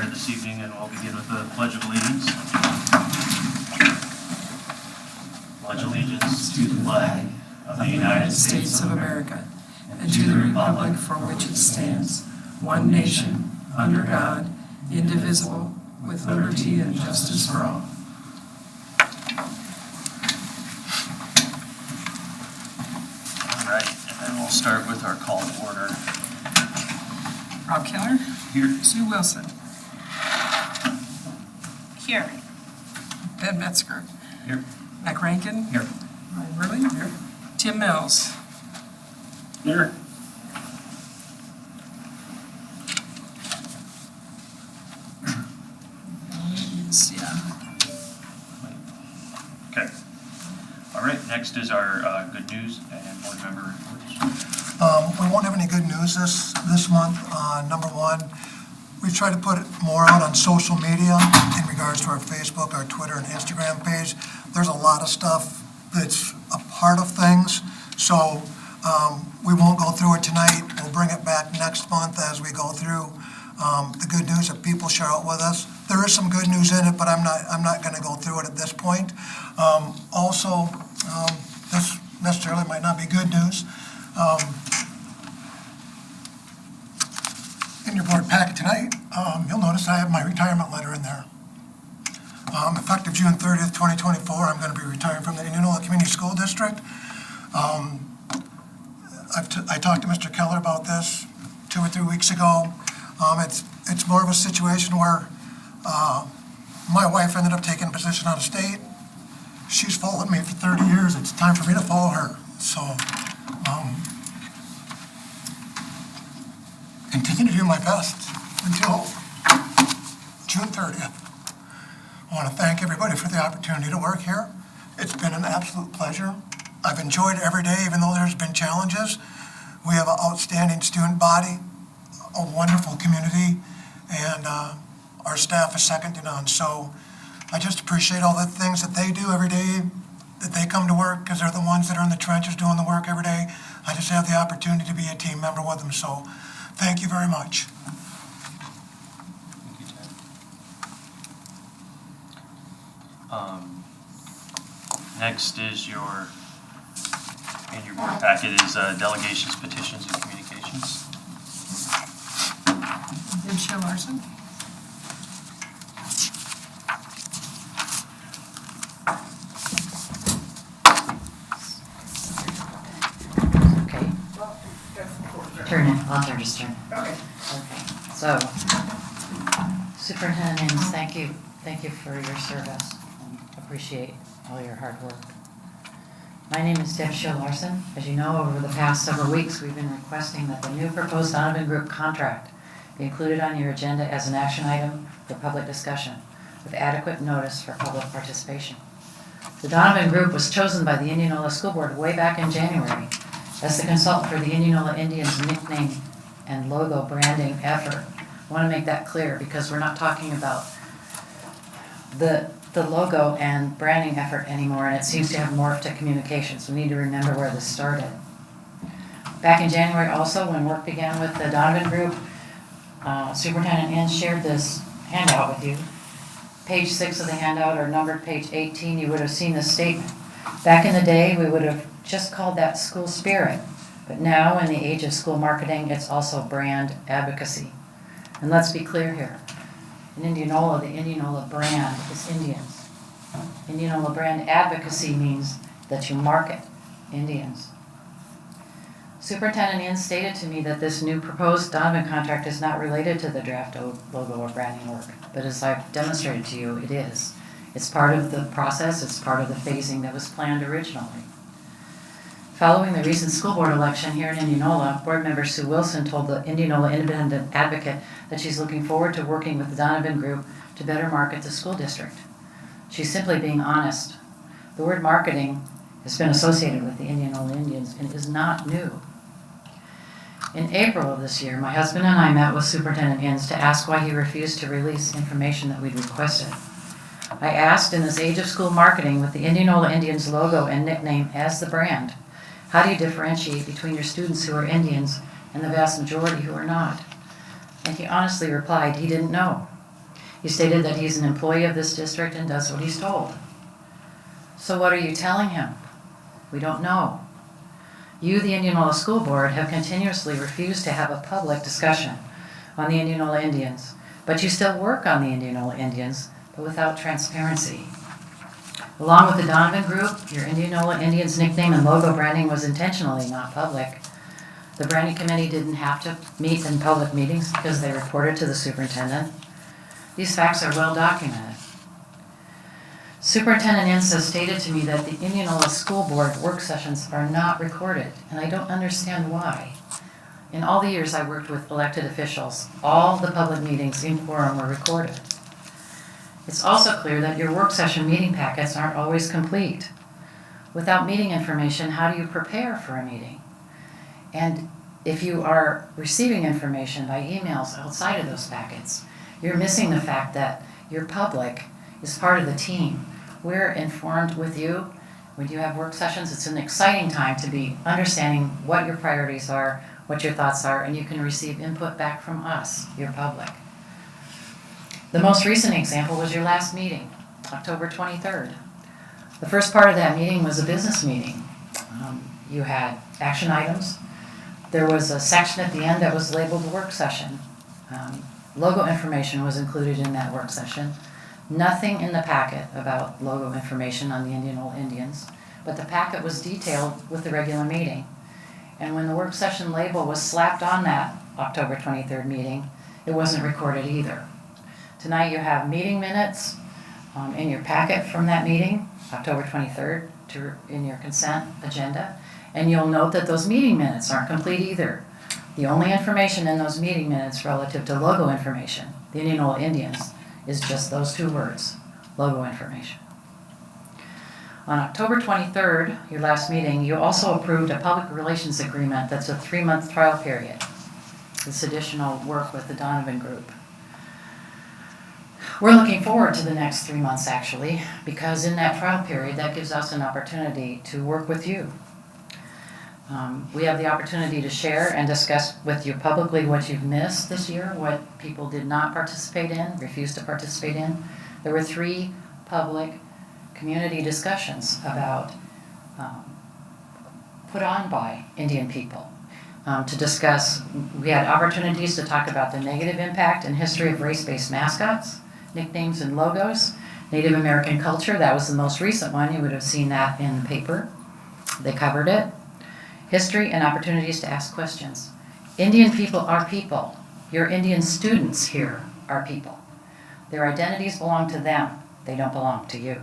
started this evening, and we'll begin with the Pledge of Allegiance. Pledge allegiance to the flag of the United States of America and to the republic for which it stands, one nation, under God, indivisible, with liberty and justice for all. All right, and then we'll start with our call to order. Rob Keller. Here. Sue Wilson. Here. Ben Metzger. Here. Mac Rankin. Here. Ryan Whirling. Here. Tim Mills. Here. Okay. All right, next is our good news and board member reports. We won't have any good news this month. Number one, we try to put more out on social media in regards to our Facebook, our Twitter, and Instagram page. There's a lot of stuff that's a part of things, so we won't go through it tonight. We'll bring it back next month as we go through the good news that people share out with us. There is some good news in it, but I'm not going to go through it at this point. Also, this necessarily might not be good news. In your board packet tonight, you'll notice I have my retirement letter in there. Effective June 30th, 2024, I'm going to be retiring from the Indianola Community School District. I talked to Mr. Keller about this 2 or 3 weeks ago. It's more of a situation where my wife ended up taking a position out of state. She's followed me for 30 years. It's time for me to follow her. So, continue to do my best until June 30th. I want to thank everybody for the opportunity to work here. It's been an absolute pleasure. I've enjoyed every day, even though there's been challenges. We have an outstanding student body, a wonderful community, and our staff is second to none. So I just appreciate all the things that they do every day, that they come to work, because they're the ones that are in the trenches doing the work every day. I just have the opportunity to be a team member with them. So thank you very much. Thank you, Ted. Next is in your board packet is delegations, petitions, and communications. Deb Larson. Okay. Turn it. I'll just turn it. Okay. Okay. So, Superintendent Innes, thank you. Thank you for your service. And appreciate all your hard work. My name is Deb Larson. As you know, over the past several weeks, we've been requesting that the new proposed Donovan Group contract be included on your agenda as an action item for public discussion, with adequate notice for public participation. The Donovan Group was chosen by the Indianola School Board way back in January as the consultant for the Indianola Indians nickname and logo branding effort. I want to make that clear because we're not talking about the logo and branding effort anymore, and it seems to have morphed to communications. We need to remember where this started. Back in January also, when work began with the Donovan Group, Superintendent Innes shared this handout with you. Page 6 of the handout, or numbered page 18, you would have seen the statement. Back in the day, we would have just called that school spirit, but now in the age of school marketing, it's also brand advocacy. And let's be clear here. In Indianola, the Indianola brand is Indians. Indianola brand advocacy means that you market Indians. Superintendent Innes stated to me that this new proposed Donovan contract is not related to the draft logo or branding work, but as I've demonstrated to you, it is. It's part of the process, it's part of the phasing that was planned originally. Following the recent school board election here in Indianola, board member Sue Wilson told the Indianola Independent Advocate that she's looking forward to working with the Donovan Group to better market the school district. She's simply being honest. The word marketing has been associated with the Indianola Indians and is not new. In April of this year, my husband and I met with Superintendent Innes to ask why he refused to release information that we'd requested. I asked, in this age of school marketing with the Indianola Indians logo and nickname as the brand, how do you differentiate between your students who are Indians and the vast majority who are not? And he honestly replied he didn't know. He stated that he's an employee of this district and does what he's told. So what are you telling him? We don't know. You, the Indianola School Board, have continuously refused to have a public discussion on the Indianola Indians, but you still work on the Indianola Indians, but without transparency. Along with the Donovan Group, your Indianola Indians nickname and logo branding was intentionally not public. The branding committee didn't have to meet in public meetings because they reported to the superintendent. These facts are well documented. Superintendent Ince has stated to me that the Indianola School Board work sessions are not recorded, and I don't understand why. In all the years I worked with elected officials, all the public meetings in quorum were recorded. It's also clear that your work session meeting packets aren't always complete. Without meeting information, how do you prepare for a meeting? And if you are receiving information by emails outside of those packets, you're missing the fact that your public is part of the team. We're informed with you. When you have work sessions, it's an exciting time to be understanding what your priorities are, what your thoughts are, and you can receive input back from us, your public. The most recent example was your last meeting, October 23rd. The first part of that meeting was a business meeting. You had action items. There was a section at the end that was labeled work session. Logo information was included in that work session. Nothing in the packet about logo information on the Indianola Indians, but the packet was detailed with the regular meeting. And when the work session label was slapped on that October 23rd meeting, it wasn't recorded either. Tonight you have meeting minutes in your packet from that meeting, October 23rd, in your consent agenda, and you'll note that those meeting minutes aren't complete either. The only information in those meeting minutes relative to logo information, the Indianola Indians, is just those two words, logo information. On October 23rd, your last meeting, you also approved a public relations agreement that's a 3-month trial period. This additional work with the Donovan Group. We're looking forward to the next 3 months, actually, because in that trial period, that gives us an opportunity to work with you. We have the opportunity to share and discuss with you publicly what you've missed this year, what people did not participate in, refused to participate in. There were 3 public community discussions about put on by Indian people to discuss. We had opportunities to talk about the negative impact and history of race-based mascots, nicknames and logos, Native American culture. That was the most recent one. You would have seen that in the paper. They covered it. History and opportunities to ask questions. Indian people are people. Your Indian students here are people. Their identities belong to them. They don't belong to you.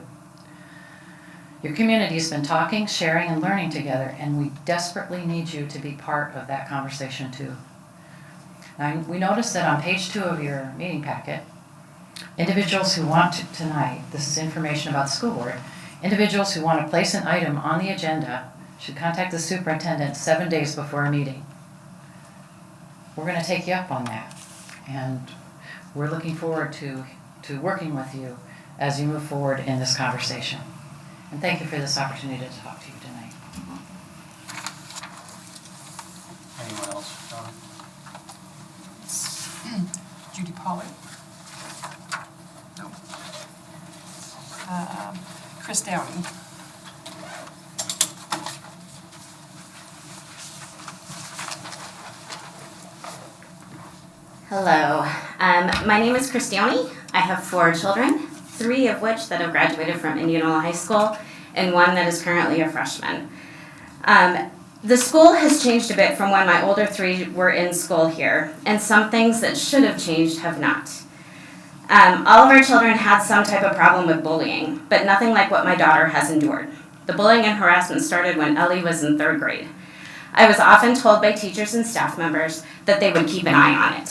Your community has been talking, sharing, and learning together, and we desperately need you to be part of that conversation too. Now, we noticed that on page 2 of your meeting packet, individuals who want to tonight, this is information about the school board, individuals who want to place an item on the agenda should contact the superintendent 7 days before a meeting. We're going to take you up on that, and we're looking forward to working with you as you move forward in this conversation. And thank you for this opportunity to talk to you tonight. Anyone else? Judy Pollard? No. Chris Downing? Hello, my name is Christione. I have 4 children, 3 of which that have graduated from Indianola High School, and 1 that is currently a freshman. The school has changed a bit from when my older 3 were in school here, and some things that should have changed have not. All of our children had some type of problem with bullying, but nothing like what my daughter has endured. The bullying and harassment started when Ellie was in 3rd grade. I was often told by teachers and staff members that they would keep an eye on it.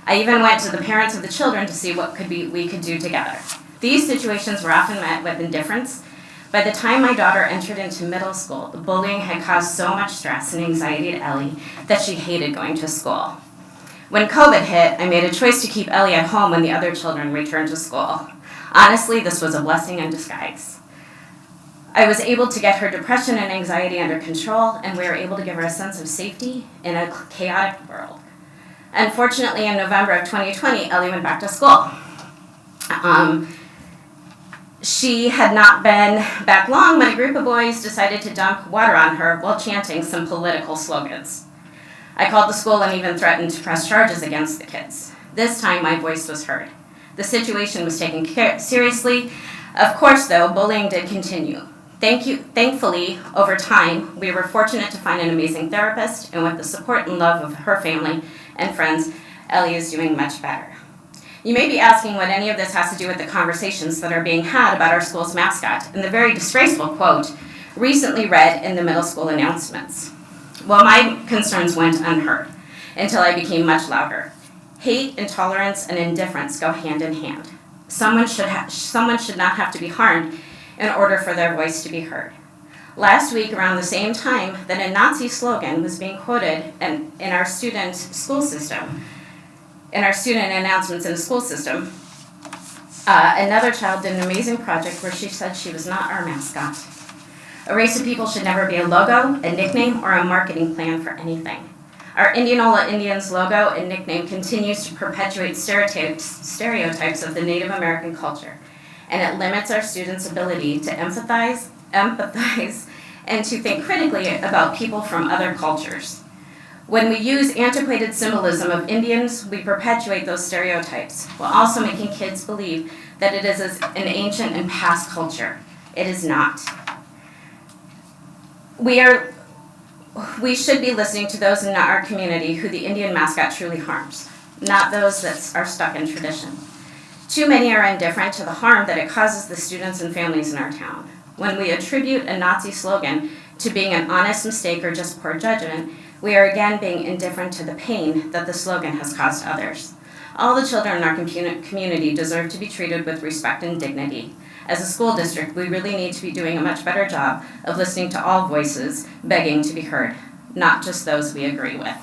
I even went to the parents of the children to see what we could do together. These situations were often met with indifference. By the time my daughter entered into middle school, the bullying had caused so much stress and anxiety to Ellie that she hated going to school. When COVID hit, I made a choice to keep Ellie at home when the other children returned to school. Honestly, this was a blessing in disguise. I was able to get her depression and anxiety under control, and we were able to give her a sense of safety in a chaotic world. Unfortunately, in November of 2020, Ellie went back to school. She had not been back long when a group of boys decided to dump water on her while chanting some political slogans. I called the school and even threatened to press charges against the kids. This time my voice was heard. The situation was taken seriously. Of course, though, bullying did continue. Thankfully, over time, we were fortunate to find an amazing therapist, and with the support and love of her family and friends, Ellie is doing much better. You may be asking what any of this has to do with the conversations that are being had about our school's mascot and the very disgraceful quote recently read in the middle school announcements. Well, my concerns went unheard until I became much louder. Hate, intolerance, and indifference go hand in hand. Someone should not have to be harmed in order for their voice to be heard. Last week, around the same time that a Nazi slogan was being quoted in our student school system, in our student announcements in the school system, another child did an amazing project where she said she was not our mascot. A race of people should never be a logo, a nickname, or a marketing plan for anything. Our Indianola Indians logo and nickname continues to perpetuate stereotypes of the Native American culture, and it limits our students' ability to empathize, and to think critically about people from other cultures. When we use antiquated symbolism of Indians, we perpetuate those stereotypes, while also making kids believe that it is an ancient and past culture. It is not. We should be listening to those in our community who the Indian mascot truly harms, not those that are stuck in tradition. Too many are indifferent to the harm that it causes the students and families in our town. When we attribute a Nazi slogan to being an honest mistake or just poor judgment, we are again being indifferent to the pain that the slogan has caused others. All the children in our community deserve to be treated with respect and dignity. As a school district, we really need to be doing a much better job of listening to all voices begging to be heard, not just those we agree with.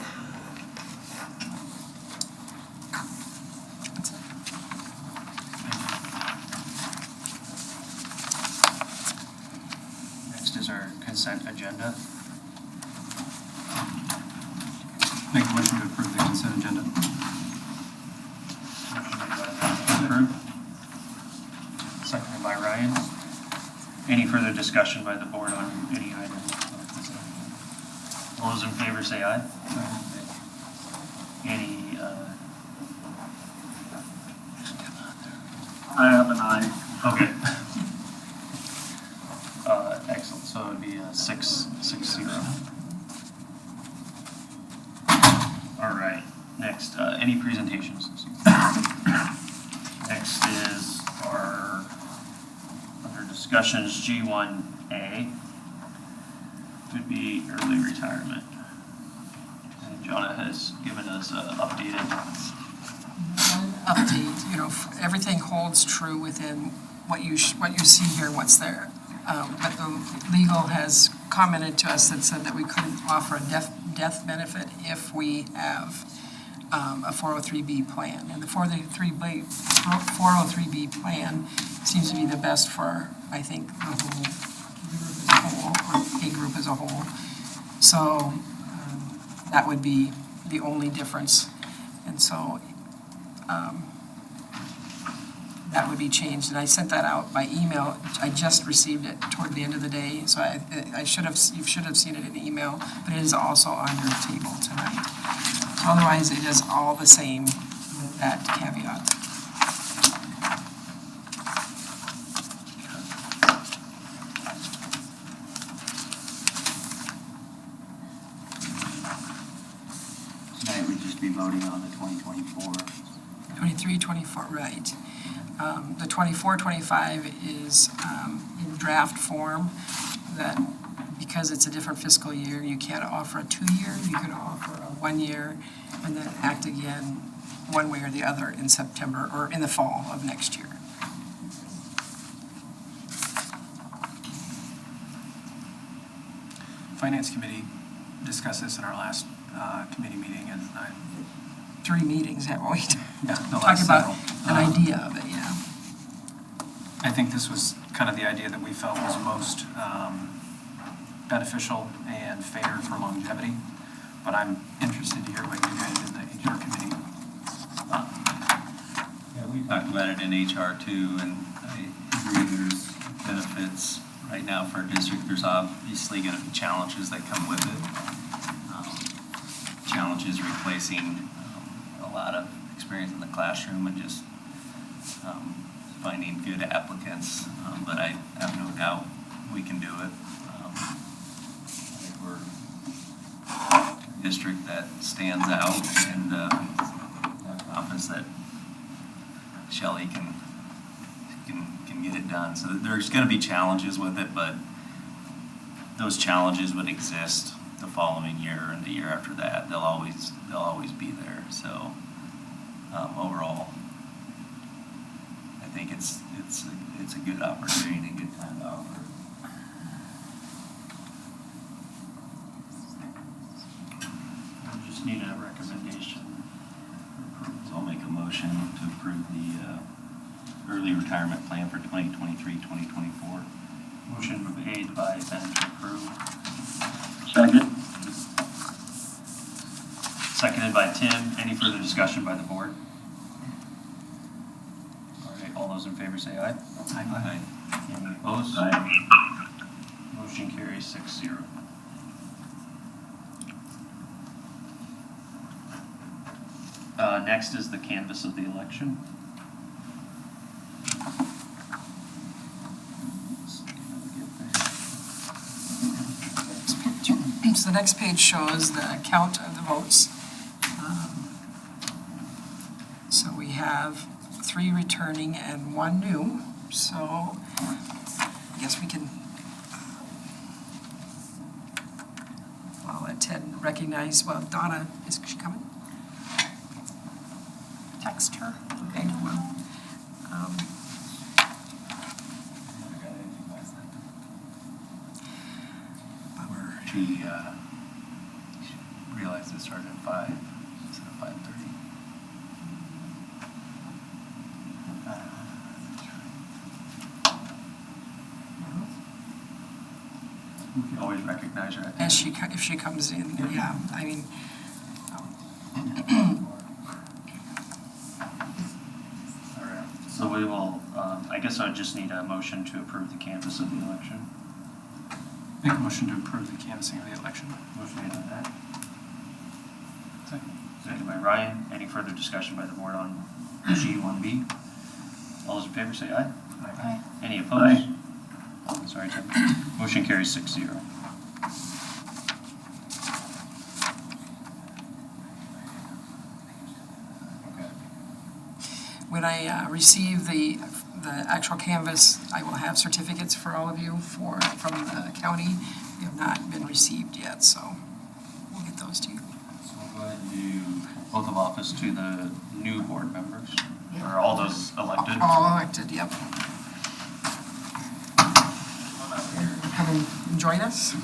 Next is our consent agenda. Make a motion to approve the consent agenda. Motion made by Approved. Seconded by Ryan. Any further discussion by the board on any item? All those in favor say aye. Any, I have an eye. okay. Excellent, so it would be 6-0. All right, next, any presentations? Next is our, under discussions, G1A, would be early retirement. And Jonna has given us an updated, Update, everything holds true within what you see here, what's there. But the legal has commented to us that said that we couldn't offer a death benefit if we have a 403B plan. And the 403B plan seems to be the best for, I think, the whole group as a whole, or a group as a whole. So that would be the only difference. And so that would be changed. And I sent that out by email. I just received it toward the end of the day. So you should have seen it in email, but it is also on your table tonight. So otherwise, it is all the same with that caveat. tonight we'd just be voting on the 2024. 23, 24, right. The 24, 25 is in draft form, that because it's a different fiscal year, you can't offer a 2-year, you can offer a 1-year, and then act again one way or the other in September or in the fall of next year. Finance Committee discussed this in our last committee meeting, and 3 meetings, haven't we? the Talk last about several. an idea of it, yeah. I think this was kind of the idea that we felt was most beneficial and fair for longevity, but I'm interested to hear what you guys in the HR committee. Yeah, we We talked about it in HR too, and I agree there's benefits right now for our district. There's obviously going to be challenges that come with it. Challenges replacing a lot of experience in the classroom and just finding good applicants. But I have no doubt we can do it. I think we're a district that stands out, and have confidence that Shelley can get it done. So there's going to be challenges with it, but those challenges would exist the following year and the year after that. They'll always be there. So overall, I think it's a good opportunity and a good time to offer it. We just need a recommendation. So I'll make a motion to approve the early retirement plan for 2023-2024. Motion made by Ben to approve. Second. Seconded by Tim. Any further discussion by the board? All right, all those in favor say aye. Aye. Any opposed? Aye. Motion carries 6-0. Next is the canvass of the election. So the next page shows the count of the votes. So we have 3 returning and 1 new, so I guess we can, I'll let Ted recognize, well, Donna, is she coming? Text her. Okay, well, bummer. She realized it started at 5 instead of 5:30. We can always recognize her. As she, if she comes in, yeah, I mean, All right, so we will, I guess I just need a motion to approve the canvass of the election. Make a motion to approve the canvassing of the election. Motion made by Matt. Seconded by Ryan. Any further discussion by the board on G1B? All those in favor say aye. Aye. Any opposed? Sorry, Tim. Motion carries 6-0. when I receive the actual canvas, I will have certificates for all of you from the county. They have not been received yet, so we'll get those to you. So we'll go ahead and do oath of office to the new board members, or all those elected. All elected, yep. Come and join us.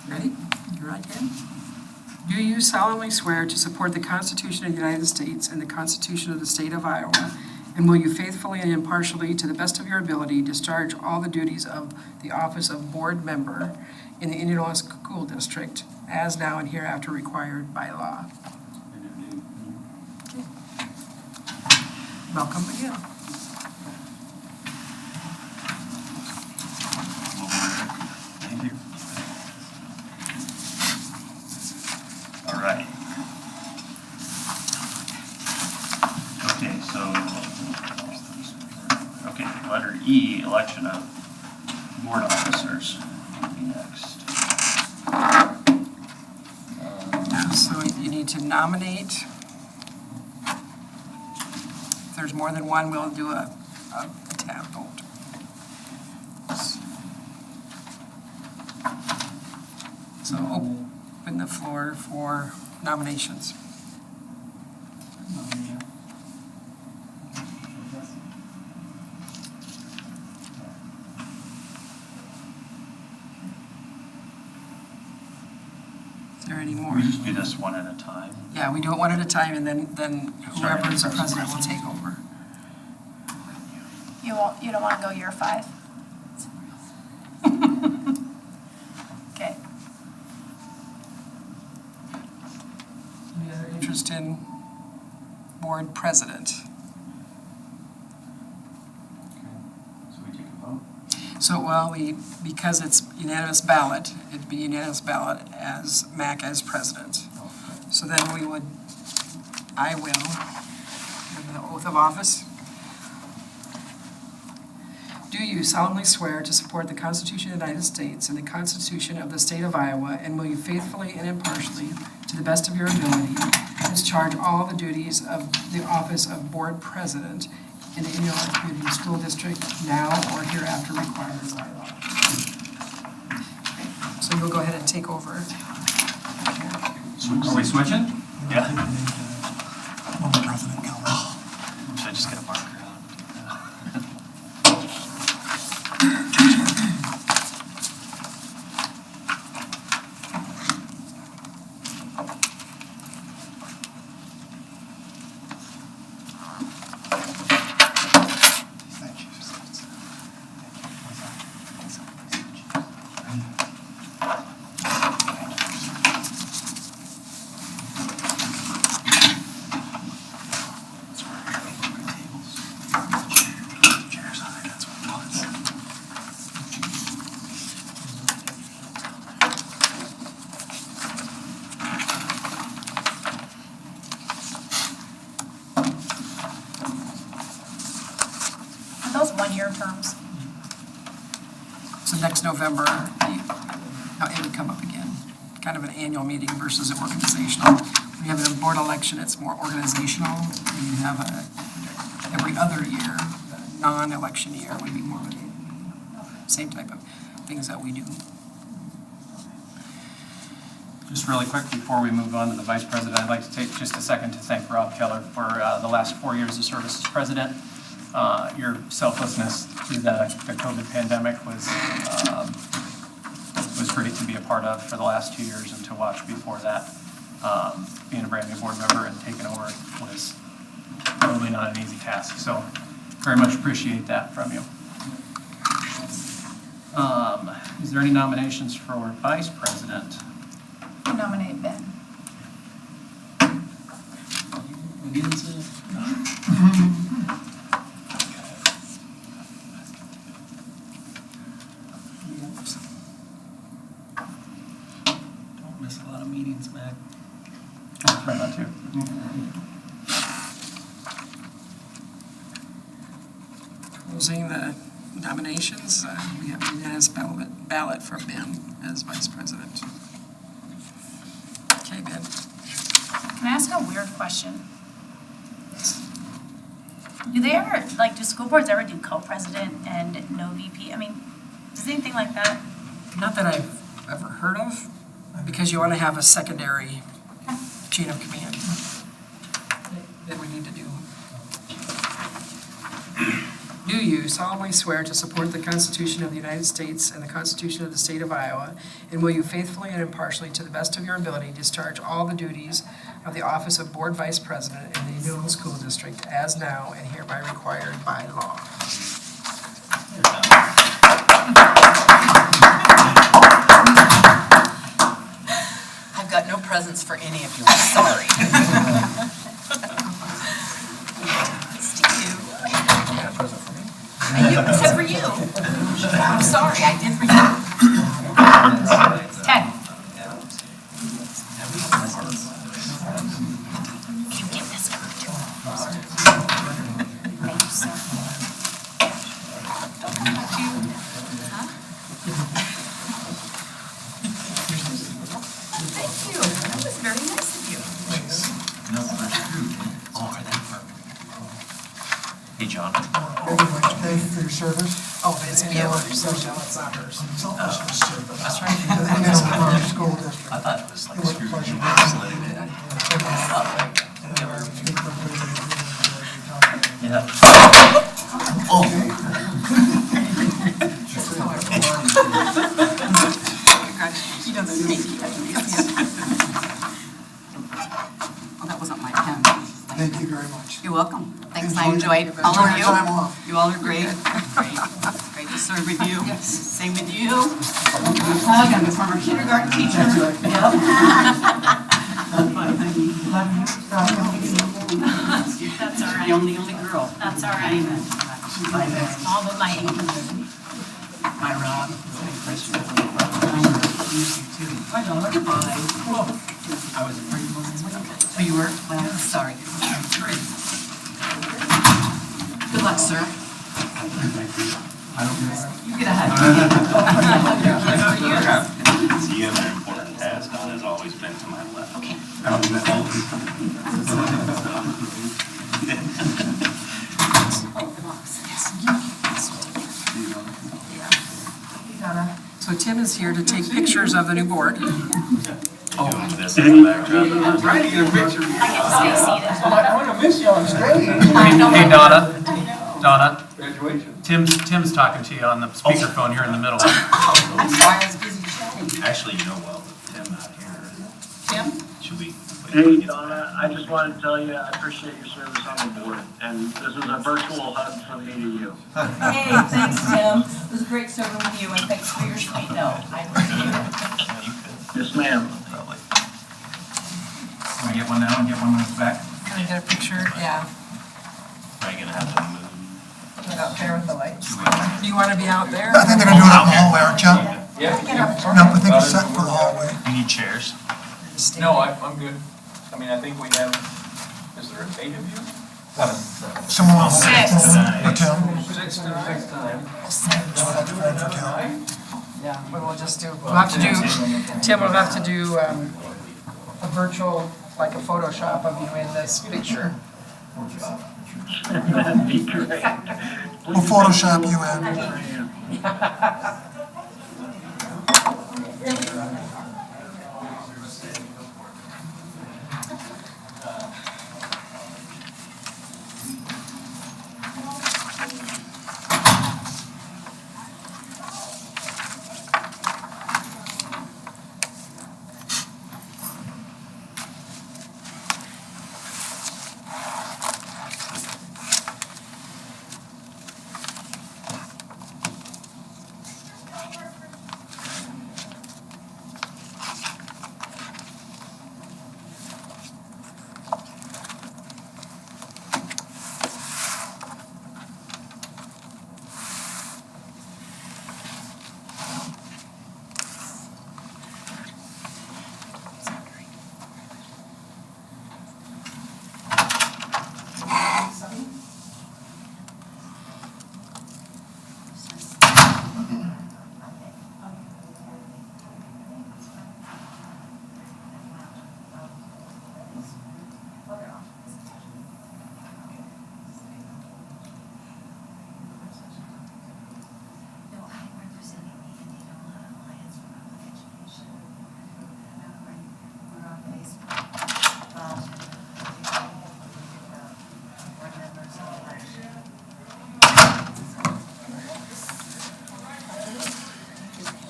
Ready? You right hand. Do you solemnly swear to support the Constitution of the United States and the Constitution of the State of Iowa, and will you faithfully and impartially, to the best of your ability, discharge all the duties of the office of board member in the Indianola School District as now and hereafter required by law? Okay. Welcome again. Thank you. All right. Okay, so, letter E, election of board officers will be next. So you need to nominate. If there's more than one, we'll do a tab vote. So open the floor for nominations. Is there any more? We just do this one at a time. Yeah, we do it one at a time, and then whoever is the president will take over. You don't want to go year 5? Okay. Any other interest in board president? So we take a vote? So, well, because it's unanimous ballot, it'd be unanimous ballot as Mac as president. So then I will, give the oath of office. Do you solemnly swear to support the Constitution of the United States and the Constitution of the State of Iowa, and will you faithfully and impartially, to the best of your ability, discharge all the duties of the office of board president in the Indianola Community School District now or hereafter required by law? So you'll go ahead and take over. Are we switching? Yeah. Former President Calvin. Should I just get a marker out? Are those 1-year terms? So next November, it would come up again, kind of an annual meeting versus an organizational. When you have a board election, it's more organizational. When you have every other year, non-election year would be more of a same type of things that we do. Just really quick, before we move on to the vice president, I'd like to take just a second to thank Rob Keller for the last 4 years of service as president. Your selflessness through the COVID pandemic was great to be a part of for the last 2 years and to watch before that. Being a brand new board member and taking over was probably not an easy task, so very much appreciate that from you. Is there any nominations for vice president? I nominate Ben. Don't miss a lot of meetings, Mac. Try not to. Closing the nominations, we have unanimous ballot for Ben as vice president. Okay, Ben. Can I ask a weird question? Do school boards ever do co-president and no VP? I mean, does anything like that? Not that I've ever heard of, because you want to have a secondary chain of command that we need to do. Do you solemnly swear to support the Constitution of the United States and the Constitution of the State of Iowa, and will you faithfully and impartially, to the best of your ability, discharge all the duties of the office of Board Vice President in the Indianola School District as now and hereby required by law? I've got no presents for any of you, I'm sorry. Steve. Except for you. I'm sorry, I did for you. Ted. You get this card too. Thank you, sir. Thank you. That was very nice of you. Hey, John. Thank you for your service. Oh, but it's yours, so no, it's not hers. Selfless service. That's right. To the Indianola School District. I thought it was It like was a screwed. pleasure. Yeah. You don't know me. very much. You're welcome. Thanks, I enjoyed all Enjoy of your you. time off. You all are great. Great. Great to serve with you. Same with you. Hug, I'm a former kindergarten teacher. That's all right. You're the only girl. That's all right. All but my age. Hi, Rob. Hi, Donna. Hi. I was afraid you weren't. Oh, you were? Well, sorry. Good luck, sir. You get ahead. So you have an important task, and has always been to my left. Okay. So Tim is here to take pictures of the new board. This is the backdrop. I get to stay seated. Hey, Donna, Tim's talking to you on the speakerphone here in the middle. I'm sorry, I was busy chatting. Actually, you know well, with Tim out here. Tim? Should we? Hey, Donna, I just wanted to tell you, I appreciate your service on the board, and this is a virtual hug from me to you. Hey, thanks, Tim. It was great serving with you, and thanks for your sweet note. I appreciate it. You could, Yes, ma'am. probably. Can I get one now and get one when it's back? Can I get a picture? Yeah, Probably gonna have to move. right out there with the lights. Do you want to be out there? I think they're gonna do it out in the hallway, aren't you? No, I think it's set for the hallway. You need chairs? No, I'm good. I mean, I think we have, is there 8 of you? Someone will hold it Six. for Tim. 6 time. Someone hold the phone for Tim. Yeah, we will just do, we'll have to do, Tim will have to do a virtual, like a Photoshop of you in this picture. That'd be great. We'll Photoshop you in.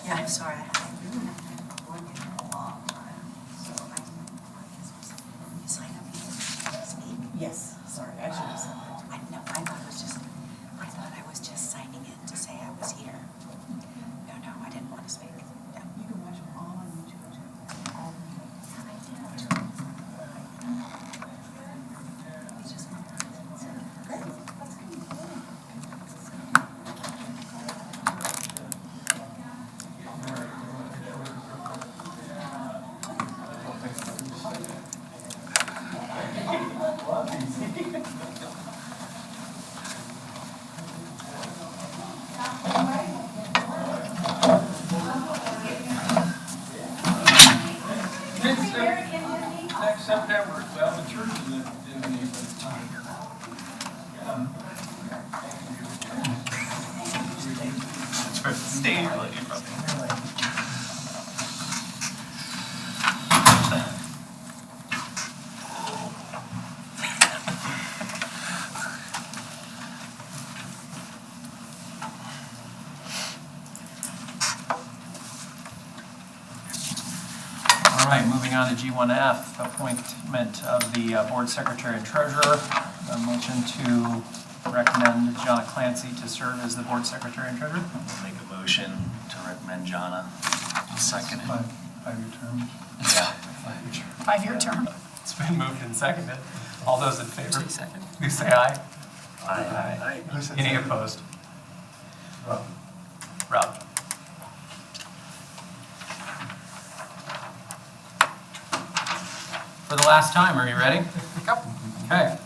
Yeah, I'm sorry. Yes, sorry, I should have said that. I thought I was just signing in to say I was here. No, I didn't want to speak. You can watch them all on YouTube. All of them. Next September, well, the church is in the It's for stay here, like you probably. All right, moving on to G1F, appointment of the board secretary and treasurer. A motion to recommend Jonna Clancy to serve as the board secretary and treasurer. I'll make a motion to recommend Jonna. Second it. Five-year term. Yeah. Five-year term. It's been moved and seconded. All those in favor? Say second. Please say aye. Aye. Any opposed? Rob. For the last time, are you ready? Yep. Okay.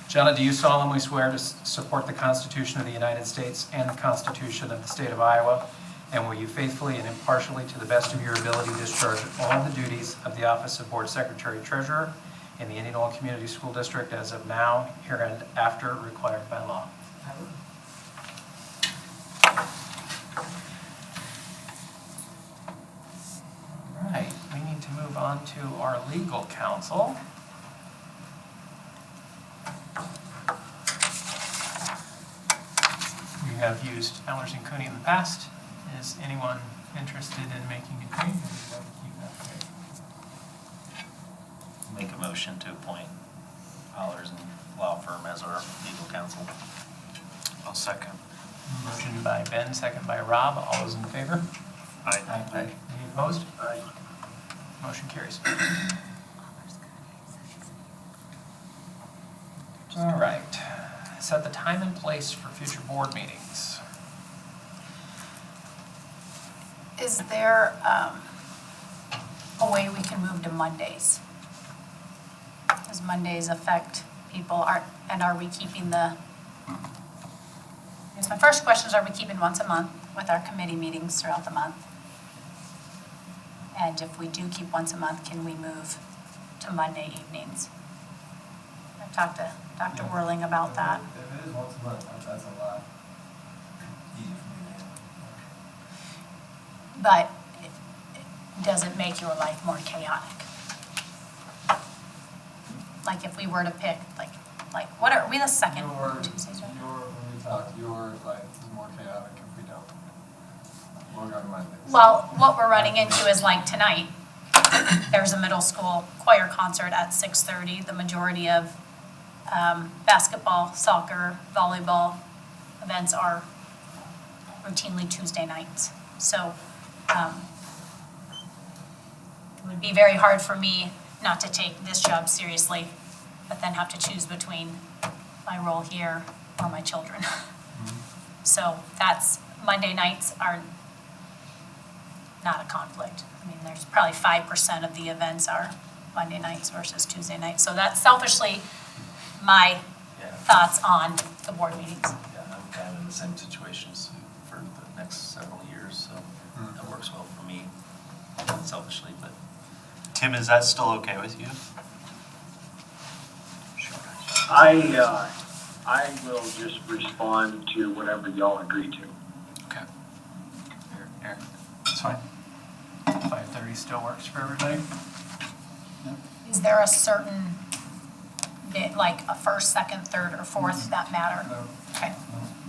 Jonna, do you solemnly swear to support the Constitution of the United States and the Constitution of the State of Iowa? And will you faithfully and impartially, to the best of your ability, discharge all the duties of the office of Board Secretary Treasurer in the Indianola Community School District as of now, here and after, required by law? All right, we need to move on to our legal counsel. We have used Allers and Cooney in the past. Is anyone interested in making a change? Make a motion to appoint Allers and Law Firm as our legal counsel. I'll second. Motion by Ben, second by Rob. All those in favor? Aye. Any opposed? Aye. Motion carries. All right. Set the time and place for future board meetings. Is there a way we can move to Mondays? Does Mondays affect people, and are we keeping the, I guess my first question is, are we keeping once a month with our committee meetings throughout the month? And if we do keep once a month, can we move to Monday evenings? I've talked to Dr. Whirling about that. If it is once a month, that's a lot easier for me to handle. But does it make your life more chaotic? Like if we were to pick, like what are we the second Tuesdays, right? When we talk, your life is more chaotic if we don't. We'll go to Mondays. Well, what we're running into is like tonight, there's a middle school choir concert at 6:30. The majority of basketball, soccer, volleyball events are routinely Tuesday nights. So it would be very hard for me not to take this job seriously, but then have to choose between my role here or my children. So that's, Monday nights are not a conflict. I mean, there's probably 5% of the events are Monday nights versus Tuesday nights. So that's selfishly my thoughts on the board meetings. Yeah, I'm kind of in the same situation for the next several years, so that works well for me, selfishly, but. Tim, is that still okay with you? I will just respond to whatever y'all agree to. Okay. Eric? That's fine. 5:30 still works for everybody? Is there a certain bit, like a first, second, third, or fourth that matter? No. Okay.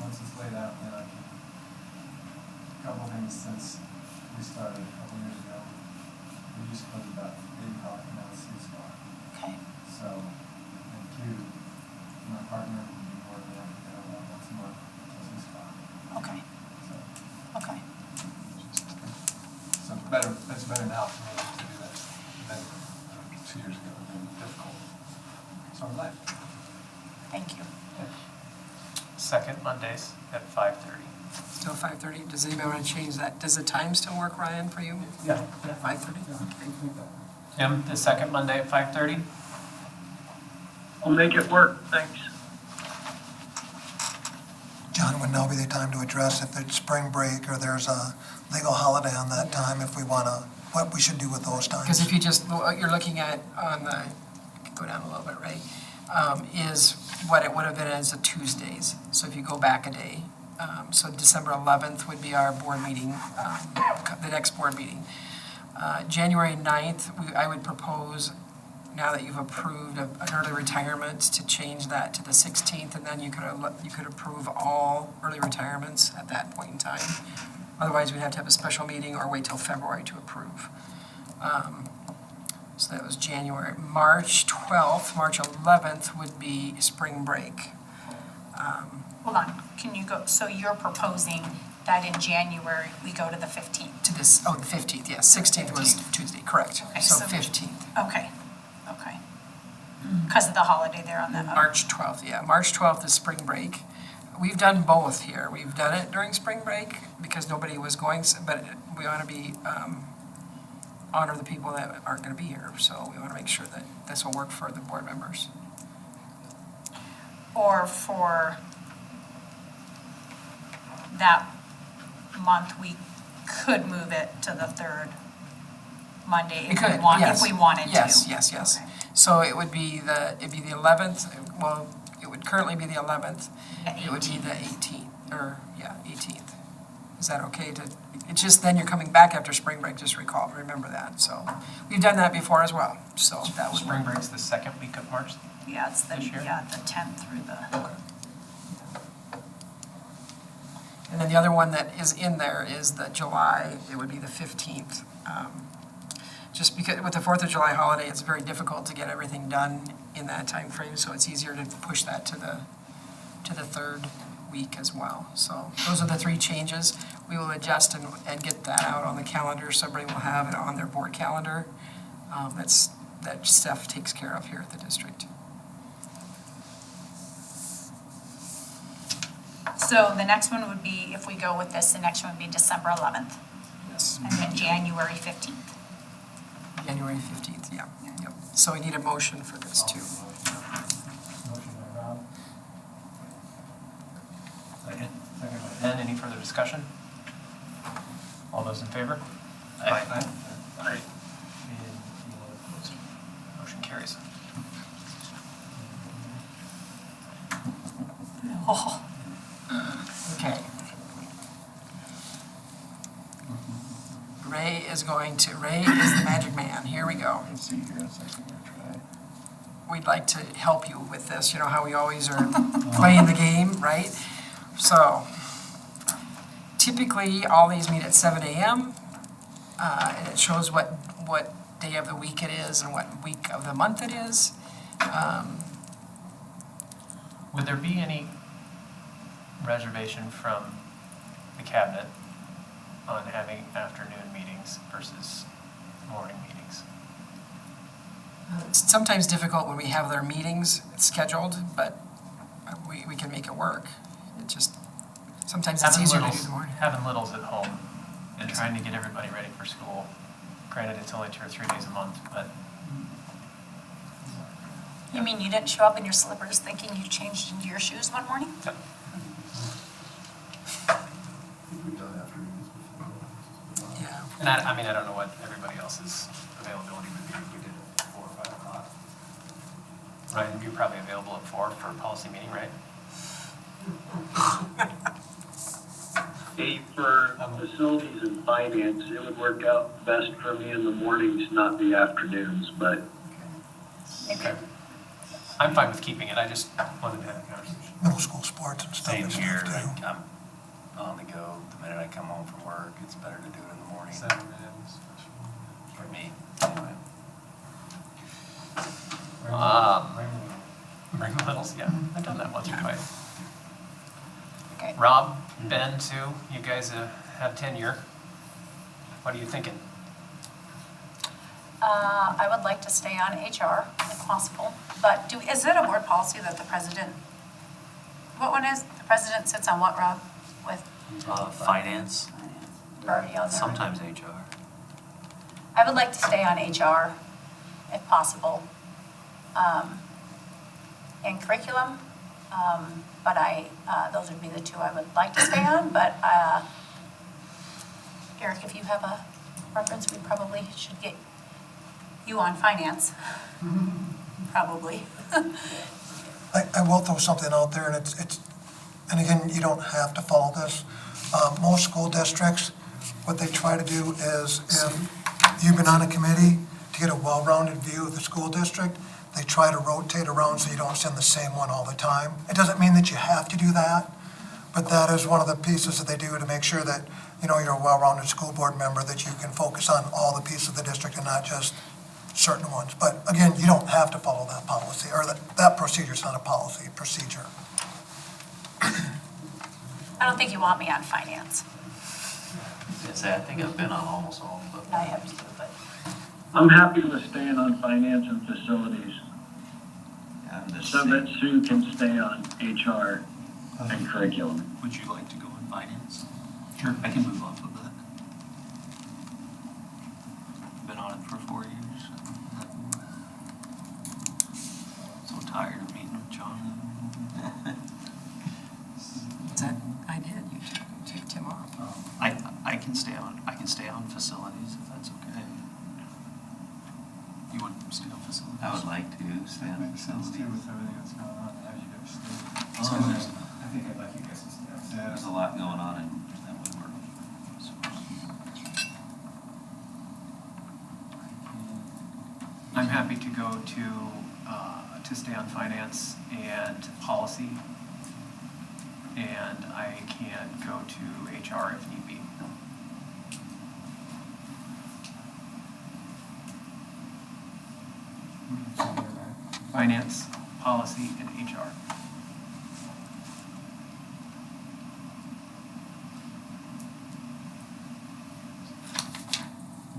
Once it's laid out, then I can, a couple things since we started a couple years ago. We used to put it about 8 o'clock, now it's 6 o'clock. Okay. So, and two, my partner would be more than happy to have that once a month until 6 o'clock. Okay. So, Okay. so it's better now for me to do that than 2 years ago. It would be difficult. So I'm glad. Thank you. Second Mondays at 5:30. Still 5:30? Does anybody want to change that? Does the time still work, Ryan, for you? Yeah. 5:30? Tim, the second Monday at 5:30? I'll make it work, thanks. John, would now be the time to address if it's spring break or there's a legal holiday on that time, if we want to, what we should do with those times? Because if you just, what you're looking at on the, go down a little bit, right, is what it would have been as a Tuesdays. So if you go back a day, so December 11th would be our board meeting, the next board meeting. January 9th, I would propose, now that you've approved an early retirement, to change that to the 16th, and then you could approve all early retirements at that point in time. Otherwise, we'd have to have a special meeting or wait till February to approve. So that was January. March 12th, March 11th would be spring break. Hold on, can you go, so you're proposing that in January, we go to the 15th? To this, the 15th, yes, 16th was Tuesday, correct. Okay, So so- 15th. Okay. Because of the holiday there on that. March 12th, yeah. March 12th is spring break. We've done both here. We've done it during spring break because nobody was going, but we want to be, honor the people that aren't going to be here. So we want to make sure that this will work for the board members. Or for that month, we could move it to the third Monday We if could, we want, yes. if we wanted to. Yes. Okay. So it'd be the 11th, well, it would currently be the 11th. It would be the 18th, 18th. Is that okay to, it's just then you're coming back after spring break, just remember that. So we've done that before as well, so that was. Spring break's the second week of March. Yeah, it's the, This year? the 10th through the. And then the other one that is in there is the July, it would be the 15th. Just because with the 4th of July holiday, it's very difficult to get everything done in that time frame, so it's easier to push that to the third week as well. So those are the three changes. We will adjust and get that out on the calendar, so everybody will have it on their board calendar. That Steph takes care of here at the district. So the next one would be, if we go with this, the next one would be December 11th, Yes. and then January 15th. January 15th, yeah. Yep. So we need a motion for this too. Motion by Rob, Second. Second by Ben. Any further discussion? All those in favor? Aye. Aye. Motion carries. Oh, Okay. Ray is the magic man. Here we go. let's see here, it's like we're gonna try. We'd like to help you with this, you know how we always are playing the game, right? So typically, all these meet at 7 a.m. And it shows what day of the week it is and what week of the month it is. Would there be any reservation from the cabinet on having afternoon meetings versus morning meetings? It's sometimes difficult when we have their meetings scheduled, but we can make it work. It just, sometimes it's easier to do the morning. Having littles at home and trying to get everybody ready for school. Granted, it's only 2 or 3 days a month, but you mean you didn't show up in your slippers thinking you changed into your shoes one morning? We've done afternoons before. Yeah. and I don't know what everybody else's availability would be if we did it 4 or 5 o'clock. Ryan, you're probably available at 4 for a policy meeting, right? 8 for facilities and finance, it would work out best for me in the mornings, not the afternoons, but Okay. I'm fine with keeping it, I just wanted to have a conversation. Middle school sports and stuff Same and here, stuff too. like, I'm on the go the minute I come home from work, it's better to do it in the morning 7 a.m. is for me, anyway. Bring the littles, yeah, I've done that once or twice. Okay. Rob, Ben, Sue, you guys have tenure. What are you thinking? I would like to stay on HR if possible, but is it a board policy that the president, what one is, the president sits on what, Rob, with? Finance, Or the other? sometimes HR. I would like to stay on HR if possible, and curriculum, but those would be the two I would like to stay on, but Eric, if you have a preference, we probably should get you on finance, probably. I will throw something out there, and it's, and again, you don't have to follow this. Most school districts, what they try to do is, if you've been on a committee, to get a well-rounded view of the school district, they try to rotate around so you don't send the same one all the time. It doesn't mean that you have to do that, But that is one of the pieces that they do to make sure that, you know, you're a well-rounded school board member, that you can focus on all the pieces of the district and not just certain ones. But again, you don't have to follow that policy, or that procedure is not a policy, procedure. I don't think you want me on finance. I think I've been on almost all of them. I have to, but. I'm happy with staying on finance and facilities, And the so that Sue can stay on HR and curriculum. Would you like to go in finance? Sure. I can move off of that. Been on it for 4 years. So tired of meeting with John. Is that, I did, you took Tim off. I can stay on facilities if that's okay. You want to stay on facilities? I would like to stay on Makes sense facilities. too with everything that's going on, how you guys stay. I think I'd like you guys to stay on. Yeah. There's a lot going on in that Woodward. I'm happy to go to stay on finance and policy, and I can go to HR if need be. Finance, policy, and HR.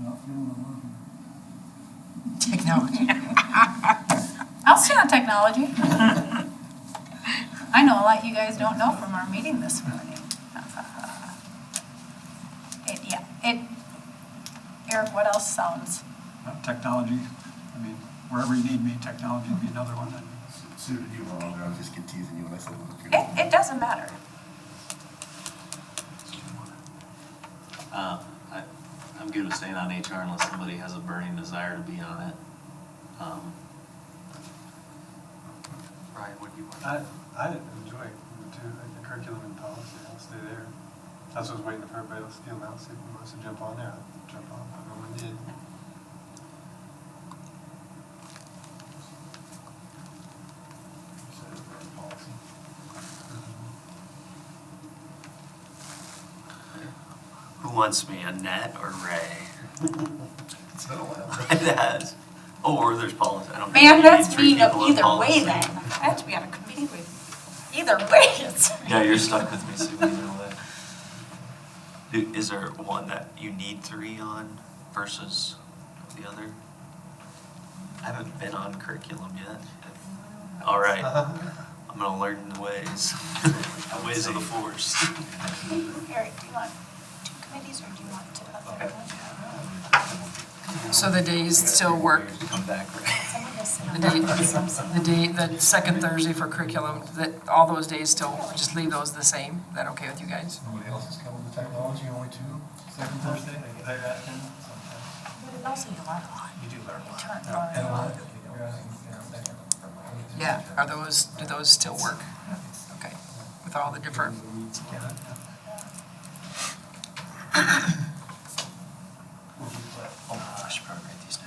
Not feeling the work. Technology. I'll stay on technology. I know a lot you guys don't know from our meeting this morning. Eric, what else sounds? Technology, I mean, wherever you need me, technology would be another one. Sue, did you want to, I was just teasing you when I said it. It doesn't matter. I'm good with staying on HR unless somebody has a burning desire to be on it. Ryan, what do you want? I enjoy the curriculum and policy, I'll stay there. That's what I was waiting for everybody else to deal now, see if who wants to jump on there, I'll jump on, I don't know when I did. Who wants me, Annette or Ray? It's been a while. It has. Or there's policy. I don't think Man, you that's need 3 mean of people in either policy. way then. I have to be on a committee with either way. Yeah, you're stuck with me, Sue, either way. Is there one that you need 3 on versus the other? I haven't been on curriculum yet. All right. I'm gonna learn the ways, the ways of the force. Eric, do you want 2 committees or do you want to have Okay. So the days still work, Come back, Ray. the second Thursday for curriculum, that, all those days still, just leave those the same? Is that okay with you guys? Nobody else has come with the technology, only 2? Second Thursday? But also you learn a lot. You do learn a lot. Learn a lot. Yeah, do those still work? Okay, with all the different, Oh, I should probably write these down.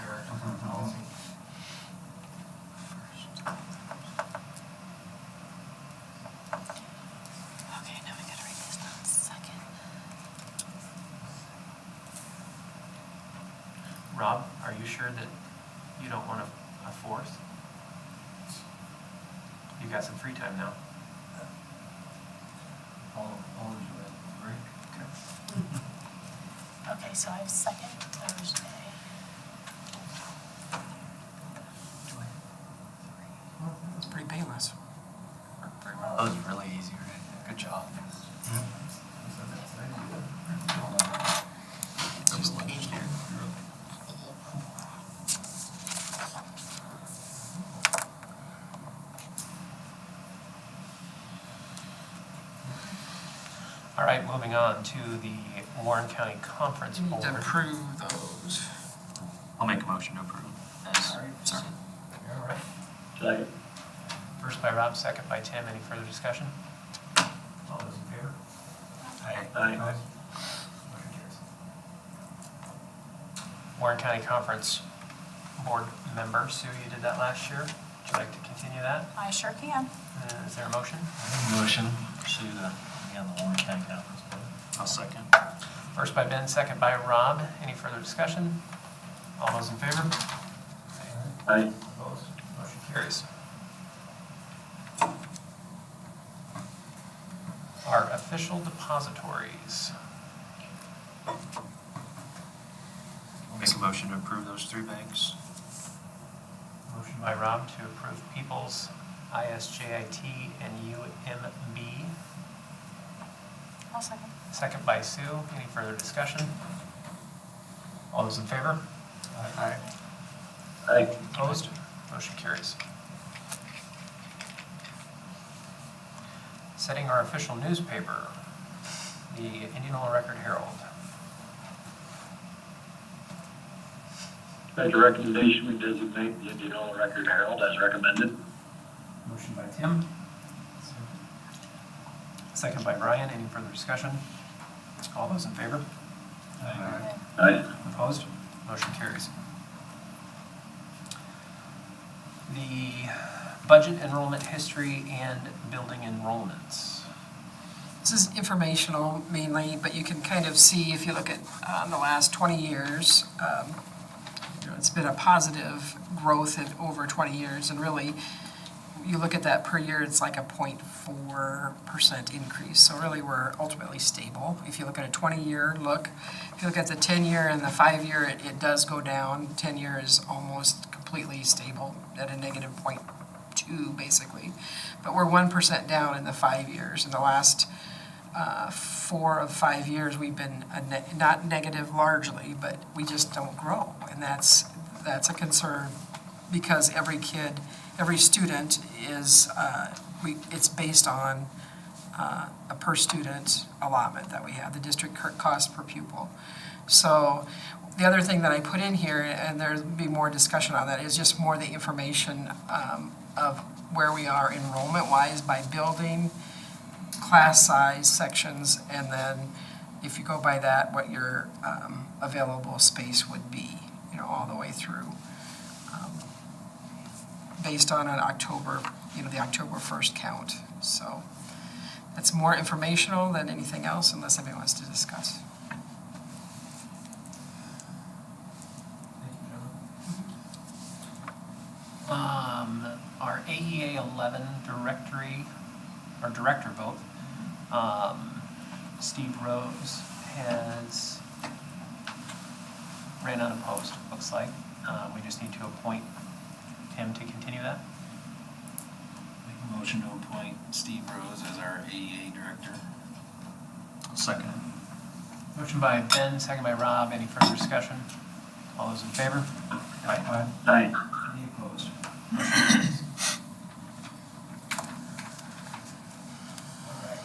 Okay, now we gotta write this down second. Rob, are you sure that you don't want a 4th? You got some free time now. All enjoy it, break. Okay. Okay, so I have second Thursday. it's pretty painless. Worked very well. That was really easy, Ray. Good job. Just pain here. All right, moving on to the Warren County Conference You need Board. to approve those. I'll make a motion to approve. Sorry. All right. Second. First by Rob, second by Tim. Any further discussion? All those in favor? Aye. Motion carries. Warren County Conference Board member, Sue, you did that last year. Would you like to continue that? I sure can. Is there a motion? Motion, pursue the be on the Warren County Conference Board. I'll second. First by Ben, second by Rob. Any further discussion? All those in favor? Aye. Opposed? Motion carries. Our official depositories. I'll make a motion to approve those 3 banks. Motion by Rob to approve Peoples, ISJIT, and UMB. I'll second. Second by Sue. Any further discussion? All those in favor? Aye. Aye. Opposed? Motion carries. Setting our official newspaper, the Indianola Record Herald. Make a recommendation, we designate the Indianola Record Herald as recommended. Motion by Tim. Second by Brian. Any further discussion? All those in favor? Aye. Opposed? Motion carries. The budget enrollment history and building enrollments. This is informational mainly, but you can kind of see if you look at the last 20 years, it's been a positive growth in over 20 years, and really, you look at that per year, it's like a 0.4% increase. So really, we're ultimately stable. If you look at a 20-year look, if you look at the 10-year and the 5-year, it does go down. 10-year is almost completely stable at a negative 0.2, basically. But we're 1% down in the 5 years. In the last 4 of 5 years, we've been not negative largely, but we just don't grow. And that's a concern, because every student is, it's based on a per student allotment that we have, the district cost per pupil. So the other thing that I put in here, and there'll be more discussion on that, is just more the information of where we are enrollment-wise by building, class size, sections, and then if you go by that, what your available space would be, all the way through. Based on an October, the October 1st count. So that's more informational than anything else, unless anybody wants to discuss. Our AEA 11 director vote, Steve Rose has ran unopposed, it looks like. We just need to appoint him to continue that. Make a motion to appoint Steve Rose as our AEA director. Second. Motion by Ben, second by Rob. Any further discussion? All those in favor? Aye. Aye. Any opposed? Motion carries. All right.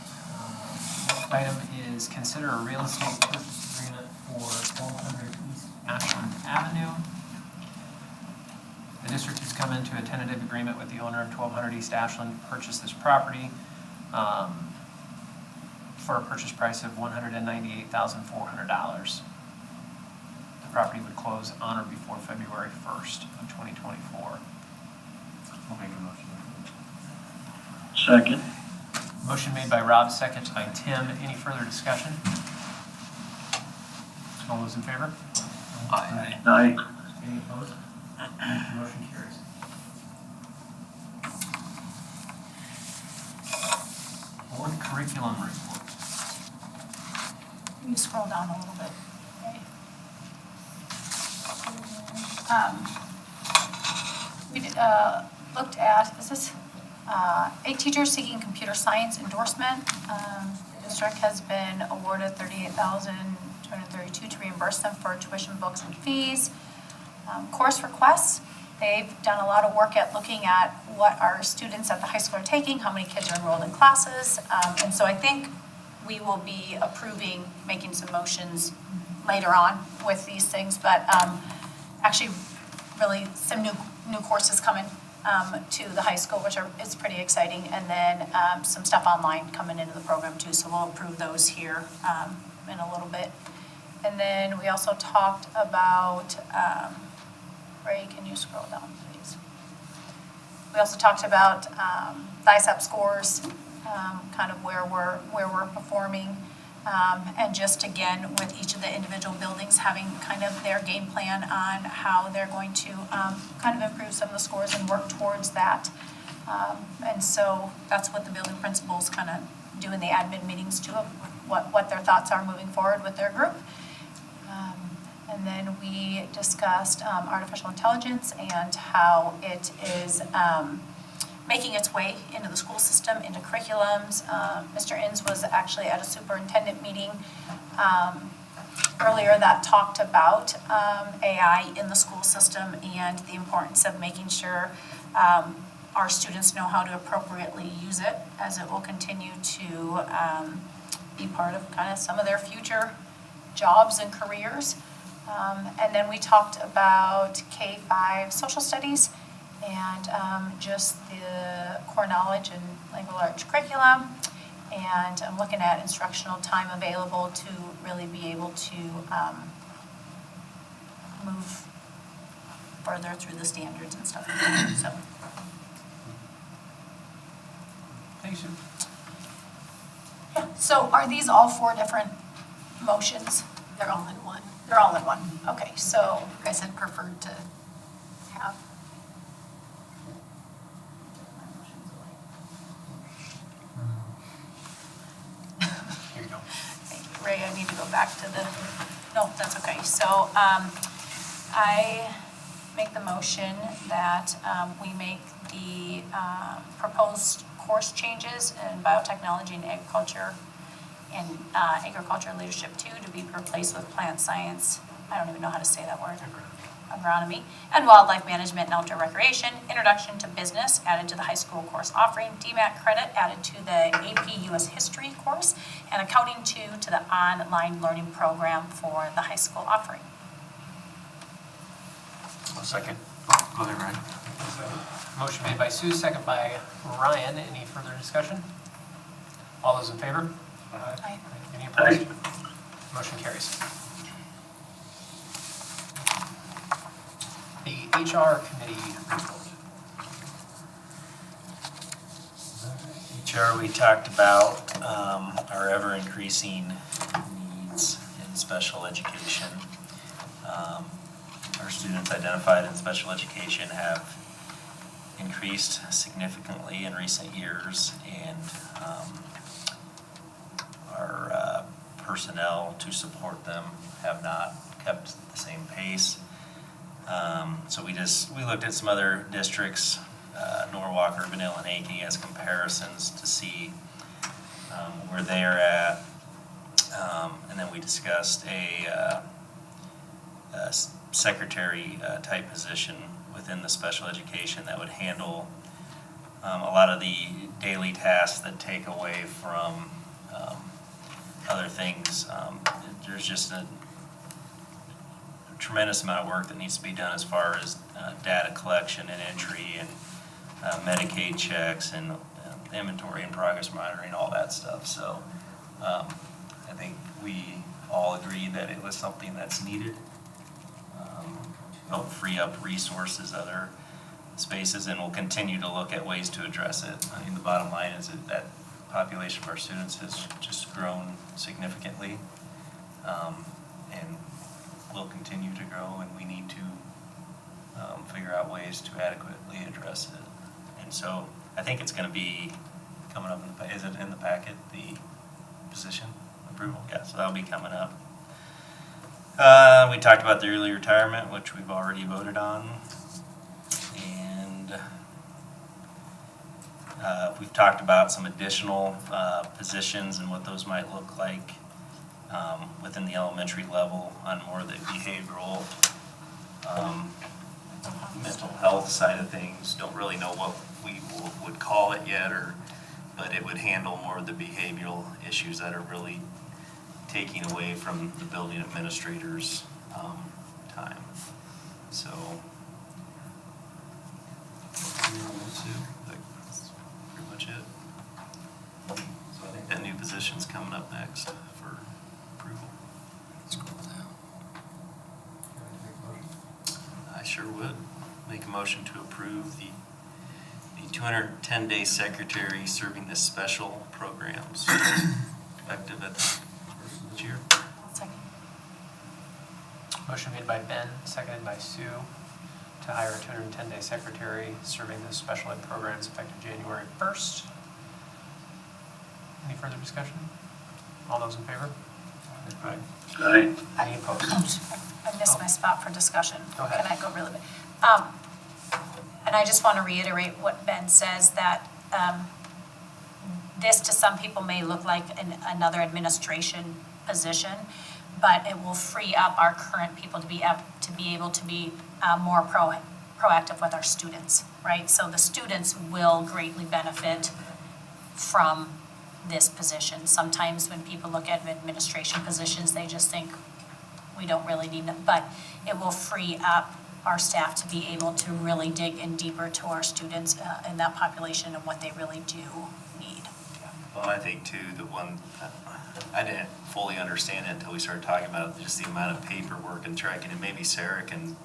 Next item is consider a real estate purchase agreement for 1200 East Ashland Avenue. The district has come into a tentative agreement with the owner of 1200 East Ashland to purchase this property for a purchase price of $198,400. The property would close on or before February 1st of 2024. I'll make a motion. Second. Motion made by Rob, second by Tim. Any further discussion? All those in favor? Aye. Aye. Any opposed? Motion carries. Board curriculum report. Can you scroll down a little bit? Okay. We looked at, is this 8 teachers seeking computer science endorsement. The district has been awarded $38,232 to reimburse them for tuition, books, and fees. Course requests, they've done a lot of work at looking at what our students at the high school are taking, how many kids are enrolled in classes, and so I think we will be approving, making some motions later on with these things, but actually really some new courses coming to the high school, which is pretty exciting, and then some stuff online coming into the program too, so we'll approve those here in a little bit. And then we also talked about, Ray, can you scroll down, please? We also talked about the ISAP scores kind of where we're performing. And just again, with each of the individual buildings having kind of their game plan on how they're going to kind of improve some of the scores and work towards that. And so that's what the building principals kind of do in the admin meetings too, of what their thoughts are moving forward with their group. And then we discussed artificial intelligence and how it is making its way into the school system, into curriculums. Mr. Inns was actually at a superintendent meeting earlier that talked about AI in the school system and the importance of making sure our students know how to appropriately use it, as it will continue to be part of kind of some of their future jobs and careers. And then we talked about K-5 social studies and just the core knowledge and language arts curriculum, and I'm looking at instructional time available to really be able to move further through the standards and stuff like that. So. Thanks, Sue. Yeah. So are these all 4 different motions? They're all in one. They're all in one. Okay, so You guys had preferred to have. Here you go. Ray, I need to go back to the, no, that's okay. So I make the motion that we make the proposed course changes in biotechnology and agriculture leadership 2 to be replaced with plant science. I don't even know how to say that word. Agronomy, and wildlife management and outdoor recreation, introduction to business added to the high school course offering, DMAT credit added to the AP US history course, and accounting 2 to the online learning program for the high school offering. A second. Go ahead, Ryan. Motion made by Sue, second by Ryan. Any further discussion? All those in favor? Aye. Any opposed? Motion carries. The HR committee report. HR, we talked about our ever-increasing needs in special education. Our students identified in special education have increased significantly in recent years, and our personnel to support them have not kept the same pace. So we looked at some other districts, Norwalk, Urbandale, and Aiken, as comparisons to see where they are at. And then we discussed a secretary type position within the special education that would handle a lot of the daily tasks that take away from other things. There's just a tremendous amount of work that needs to be done as far as data collection and entry and Medicaid checks and inventory and progress monitoring, all that stuff. So I think we all agree that it was something that's needed. Help free up resources, other spaces, and we'll continue to look at ways to address it. I mean, the bottom line is that population of our students has just grown significantly, and will continue to grow, and we need to figure out ways to adequately address it. And so I think it's going to be coming up is it in the packet, the position approval? Yeah, so that'll be coming up. We talked about the early retirement, which we've already voted on, and we've talked about some additional positions and what those might look like within the elementary level on more of the behavioral, mental health side of things. Don't really know what we would call it yet, but it would handle more of the behavioral issues that are really taking away from the building administrators' time. So, that's pretty much it. So I think that new position's coming up next for approval. I sure would make a motion to approve the 210-day secretary serving the special programs, effective at the first of this year. Second. Motion made by Ben, seconded by Sue, to hire a 210-day secretary serving the special ed programs effective January 1st. Any further discussion? All those in favor? Aye. Any opposed? I missed my spot for discussion. Go ahead. Can I go really bit? And I just want to reiterate what Ben says, that this to some people may look like another administration position, but it will free up our current people to be able to be more proactive with our students, right? So the students will greatly benefit from this position. Sometimes when people look at administration positions, they just think we don't really need them, but it will free up our staff to be able to really dig in deeper to our students in that population and what they really do need. Well, I think too, the one, I didn't fully understand it until we started talking about just the amount of paperwork and tracking, and maybe Sarah can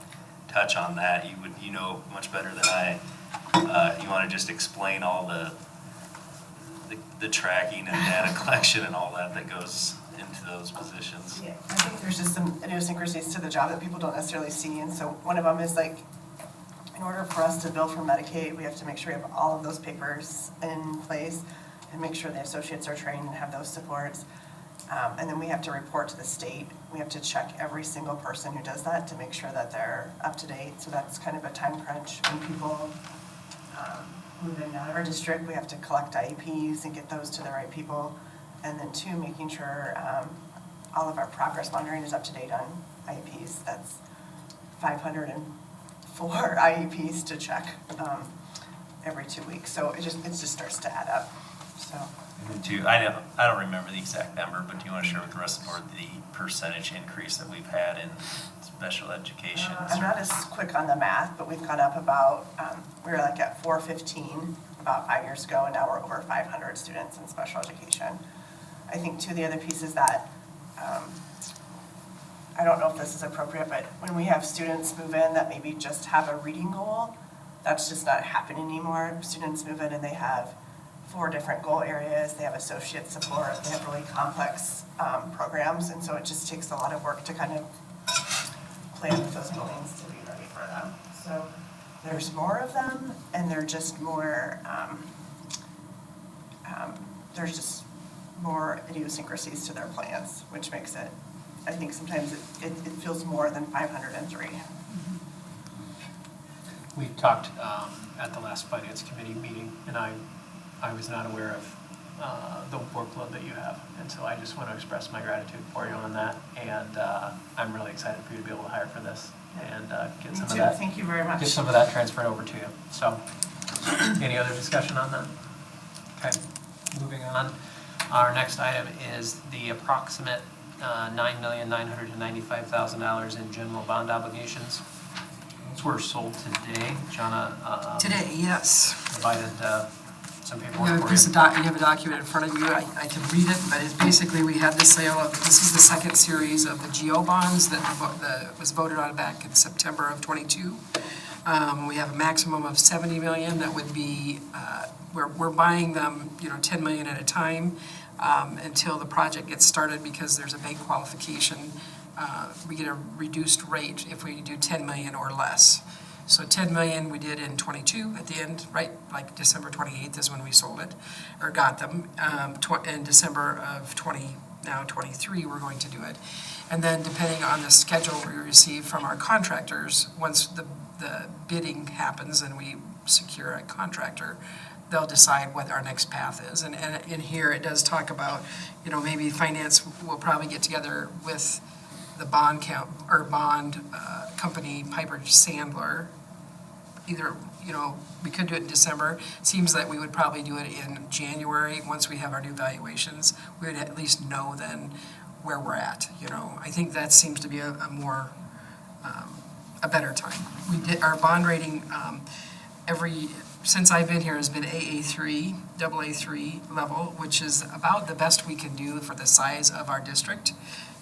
touch on that. You know much better than I. You want to just explain all the tracking and data collection and all that goes into those positions? Yeah, I think there's just some idiosyncrasies to the job that people don't necessarily see, and so one of them is like, in order for us to bill for Medicaid, we have to make sure we have all of those papers in place and make sure the associates are trained and have those supports. And then we have to report to the state. We have to check every single person who does that to make sure that they're up to date. So that's kind of a time crunch when people move in and out of our district. We have to collect IEPs and get those to the right people. And then two, making sure all of our progress monitoring is up to date on IEPs. That's 504 IEPs to check every 2 weeks. So it just starts to add up. So. I don't remember the exact number, but do you want to share with the rest of the board the percentage increase that we've had in special education? I'm not as quick on the math, but we've gone up about, we were like at 415 about 5 years ago, and now we're over 500 students in special education. I think two of the other pieces that, I don't know if this is appropriate, but when we have students move in that maybe just have a reading goal, that's just not happening anymore. Students move in and they have 4 different goal areas, they have associate support, they have really complex programs, and so it just takes a lot of work to kind of plan with those buildings to be ready for them. So there's more of them, and they're just more, there's just more idiosyncrasies to their plans, which makes it, I think sometimes it feels more than 503. We talked at the last Finance Committee meeting, and I was not aware of the workload that you have. And so I just want to express my gratitude for you on that. And I'm really excited for you to be able to hire for this and get some of that. Thank you very much. Get some of that transferred over to you. So any other discussion on that? Okay, moving on. Our next item is the approximate $9,995,000 in general bond obligations. Those were sold today. Jonna Today, yes. provided some You paperwork have a for piece you. of you have a document in front of you, I can read it, but it's basically, we had the sale of, this is the second series of the GO bonds that was voted on back in September of '22. We have a maximum of 70 million that would be, we're buying them, 10 million at a time until the project gets started, because there's a bank qualification. We get a reduced rate if we do 10 million or less. So 10 million we did in '22 at the end, right? Like December 28th is when we sold it, or got them. In December of 23, we're going to do it. And then depending on the schedule we receive from our contractors, once the bidding happens and we secure a contractor, they'll decide what our next path is. And in here, it does talk about, maybe finance will probably get together with the bond company, Piper Sandler. Either, we could do it in December. Seems that we would probably do it in January. Once we have our new valuations, we would at least know then where we're at, I think that seems to be a more, a better time. We did, our bond rating, since I've been here, has been AA3, AA3 level, which is about the best we can do for the size of our district.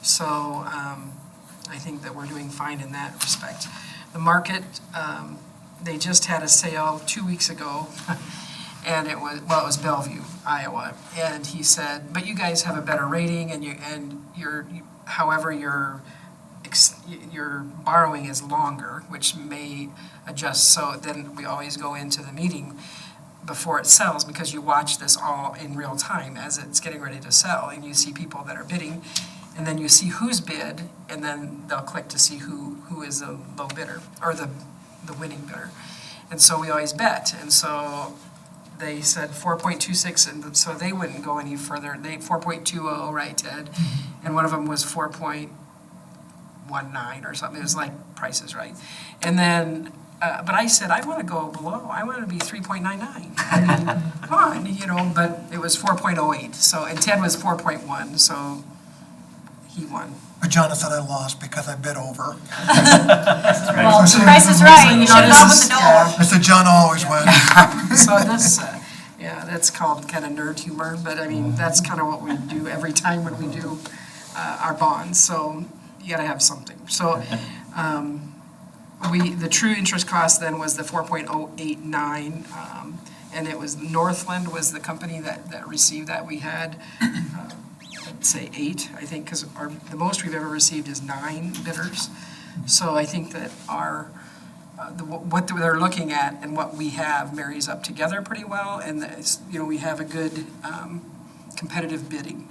So I think that we're doing fine in that respect. The market they just had a sale 2 weeks ago, and it was Bellevue, Iowa. And he said, but you guys have a better rating, and however, your borrowing is longer, which may adjust. So then we always go into the meeting before it sells, because you watch this all in real time as it's getting ready to sell, and you see people that are bidding, and then you see who's bid, and then they'll click to see who is the low bidder, or the winning bidder. And so we always bet, and so they said 4.26, and so they wouldn't go any further. They 4.20, right, Ted? And one of them was 4.19 or something. It was like Price is Right. And then, but I said, I want to go below. I want to be 3.99. I mean, come on, but it was 4.08. So, and Ted was 4.1, so he won. But Jonathan, I lost because I bid over. Well, Price is Right, you should have gone with the door. I said, John always wins. So this, that's called kind of nerd humor, but I mean, that's kind of what we do every time when we do our bonds, so you gotta have something. So, the true interest cost then was the 4.089, and it was Northland was the company that received that. We had, I'd say 8, I think, because the most we've ever received is 9 bidders. So I think that what they're looking at and what we have marries up together pretty well, and we have a good competitive bidding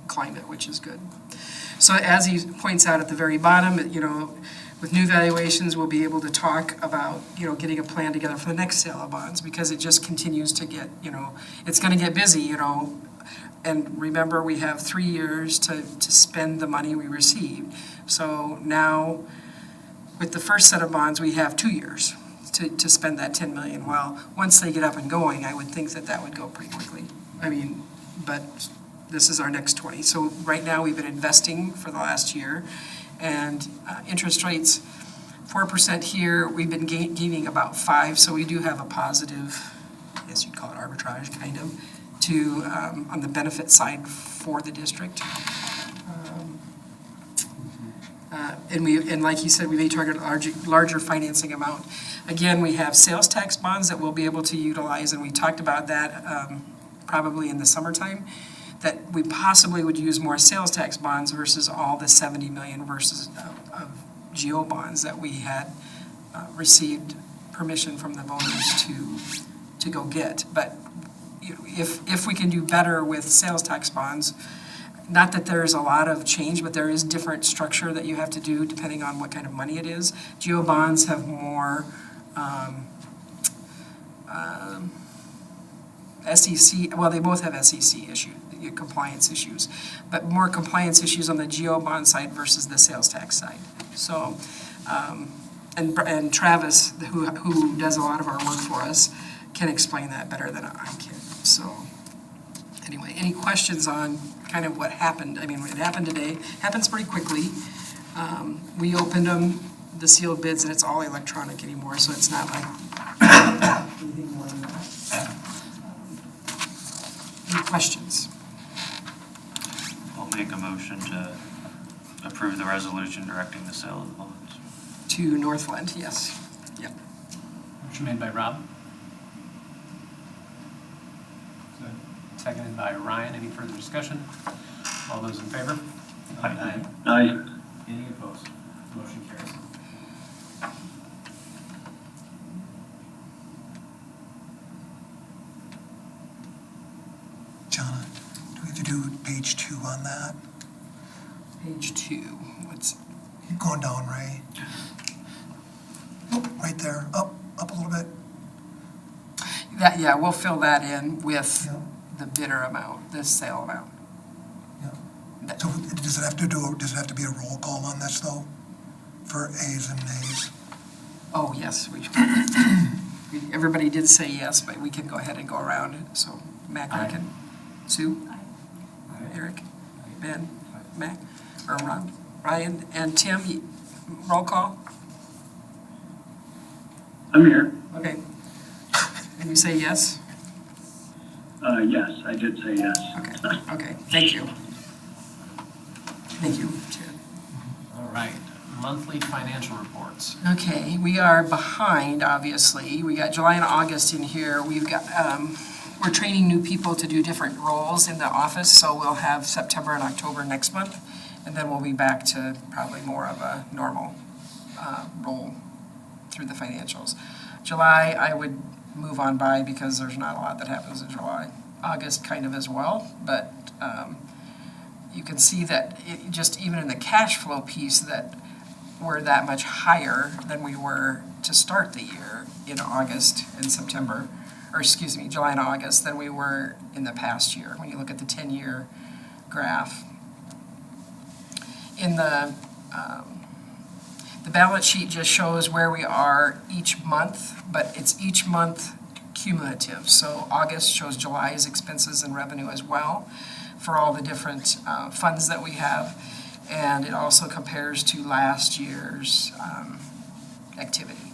climate, which is good. So as he points out at the very bottom, with new valuations, we'll be able to talk about, getting a plan together for the next sale of bonds, because it just continues to get, it's gonna get busy, and remember, we have 3 years to spend the money we received. So now, with the first set of bonds, we have 2 years to spend that 10 million. Well, once they get up and going, I would think that would go pretty quickly. I mean, but this is our next 20. So right now, we've been investing for the last year, and interest rates, 4% here, we've been gaining about 5, so we do have a positive, I guess you'd call it arbitrage, kind of, on the benefit side for the district. And like you said, we may target a larger financing amount. Again, we have sales tax bonds that we'll be able to utilize, and we talked about that probably in the summertime, that we possibly would use more sales tax bonds versus all the 70 million versus of GO bonds that we had received permission from the voters to go get. But if we can do better with sales tax bonds, not that there's a lot of change, but there is different structure that you have to do depending on what kind of money it is. GO bonds have more SEC, well, they both have SEC compliance issues, but more compliance issues on the GO bond side versus the sales tax side. So, and Travis, who does a lot of our work for us, can explain that better than I can. So, anyway, any questions on kind of what happened? I mean, it happened today. Happens pretty quickly. We opened them, the sealed bids, and it's all electronic anymore, so it's not like anything more than that. Any questions? I'll make a motion to approve the resolution directing the sale of the bonds. To Northland, yes. Yep. Motion made by Rob. Seconded by Ryan. Any further discussion? All those in favor? Aye. Aye. Any opposed? Motion carries. John, do we have to do page 2 on that? Page 2. Keep going down, Ray. Oh, right there. Up a little bit. Yeah, we'll fill that in with the bidder amount, the sale amount. Yeah. So does it have to be a roll call on this though? For A's and Nays? Oh, yes. Everybody did say yes, but we can go ahead and go around. So Mac, I can. Sue? Eric? Ben? Mac? Or Ron? Ryan? And Tim? Roll call? I'm here. Okay. And you say yes? Yes, I did say yes. Okay, thank you. Thank you, Ted. All right. monthly financial reports. Okay, we are behind, obviously. We got July and August in here. We've got, we're training new people to do different roles in the office, so we'll have September and October next month, and then we'll be back to probably more of a normal role through the financials. July, I would move on by because there's not a lot that happens in July. August kind of as well, but you can see that it, just even in the cash flow piece, that we're that much higher than we were to start the year in August and September, or excuse me, July and August, than we were in the past year, when you look at the 10-year graph. In the balance sheet just shows where we are each month, but it's each month cumulative. So August shows July's expenses and revenue as well for all the different funds that we have. And it also compares to last year's activity.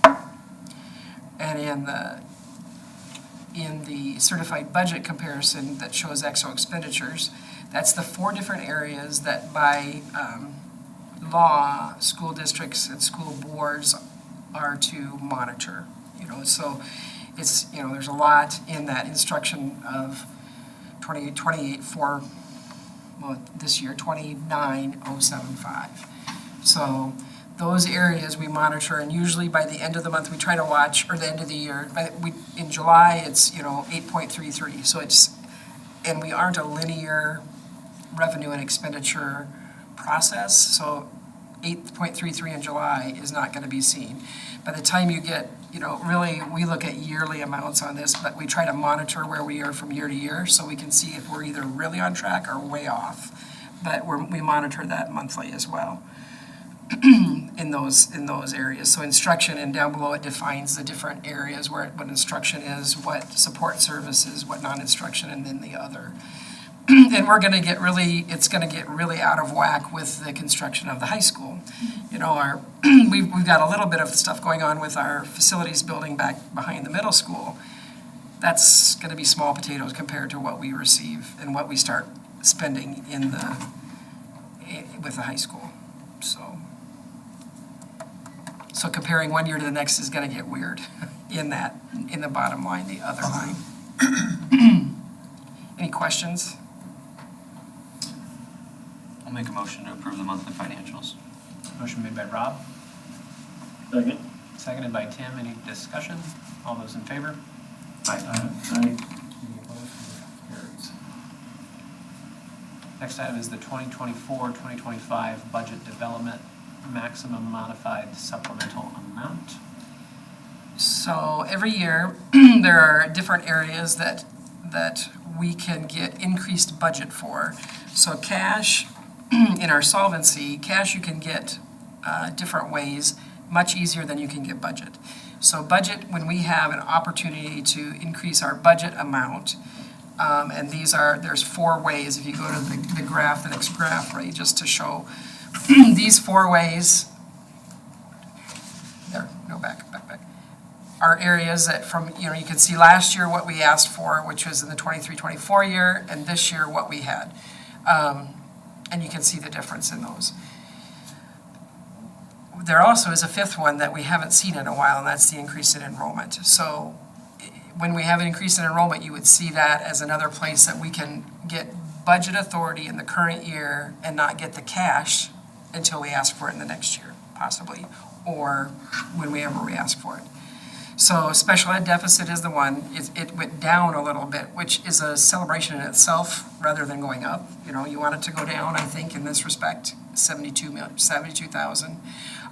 And in the certified budget comparison that shows actual expenditures, that's the 4 different areas that by law, school districts and school boards are to monitor. So it's, there's a lot in that instruction of 28 for, well, this year, 29075. So those areas we monitor, and usually by the end of the month, we try to watch, or the end of the year, in July, it's, 8.33. So and we aren't a linear revenue and expenditure process, so 8.33 in July is not going to be seen. By the time you get, really, we look at yearly amounts on this, but we try to monitor where we are from year to year so we can see if we're either really on track or way off. But we monitor that monthly as well in those areas. So instruction, and down below it defines the different areas where what instruction is, what support services, what non-instruction, and then the other. And we're going to get it's going to get really out of whack with the construction of the high school. We've got a little bit of stuff going on with our facilities building back behind the middle school. That's going to be small potatoes compared to what we receive and what we start spending with the high school. So comparing one year to the next is going to get weird in the bottom line, the other line. Any questions? I'll make a motion to approve the monthly financials. Motion made by Rob, Second. seconded by Tim. Any discussion? All those in favor? Aye. Any opposed? Carries. Next item is the 2024-2025 budget development maximum modified supplemental amount. So every year, there are different areas that we can get increased budget for. So cash, in our solvency, cash you can get different ways, much easier than you can get budget. So budget, when we have an opportunity to increase our budget amount, and there's 4 ways, if you go to the graph, the next graph, right, just to show these 4 ways, there, no, back, are areas that you can see last year what we asked for, which was in the 23-24 year, and this year what we had. And you can see the difference in those. There also is a 5th one that we haven't seen in a while, and that's the increase in enrollment. So when we have an increase in enrollment, you would see that as another place that we can get budget authority in the current year and not get the cash until we ask for it in the next year, possibly, or whenever we ask for it. So special ed deficit is the one. It went down a little bit, which is a celebration in itself rather than going up. You want it to go down, I think, in this respect, 72,000.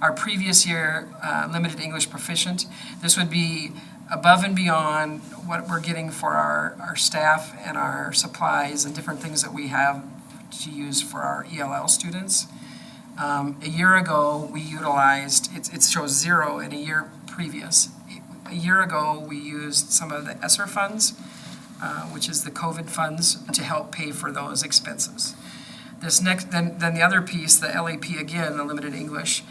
Our previous year, limited English proficient, this would be above and beyond what we're getting for our staff and our supplies and different things that we have to use for our ELL students. A year ago, we utilized, it shows 0 in a year previous. A year ago, we used some of the ESSER funds, which is the COVID funds, to help pay for those expenses. Then the other piece, the LAP again, the limited English,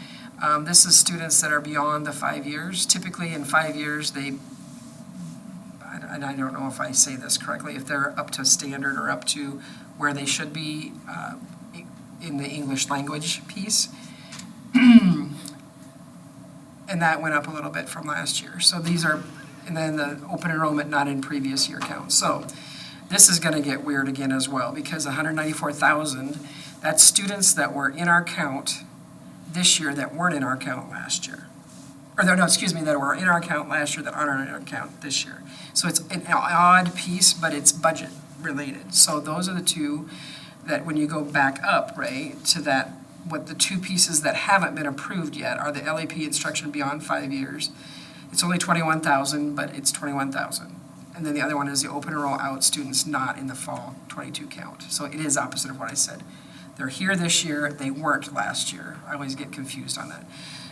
this is students that are beyond the 5 years. Typically in 5 years, and I don't know if I say this correctly, if they're up to standard or up to where they should be in the English language piece. And that went up a little bit from last year. So these are, and then the open enrollment not in previous year count. So this is gonna get weird again as well, because 194,000, that's students that were in our count this year that weren't in our count last year. Or no, excuse me, that were in our count last year that aren't in our count this year. So it's an odd piece, but it's budget related. So those are the two that when you go back up, right, to that, what the two pieces that haven't been approved yet are the LAP instruction beyond 5 years. It's only 21,000, but it's 21,000. And then the other one is the open enroll out students not in the fall 22 count. So it is opposite of what I said. They're here this year, they weren't last year. I always get confused on that.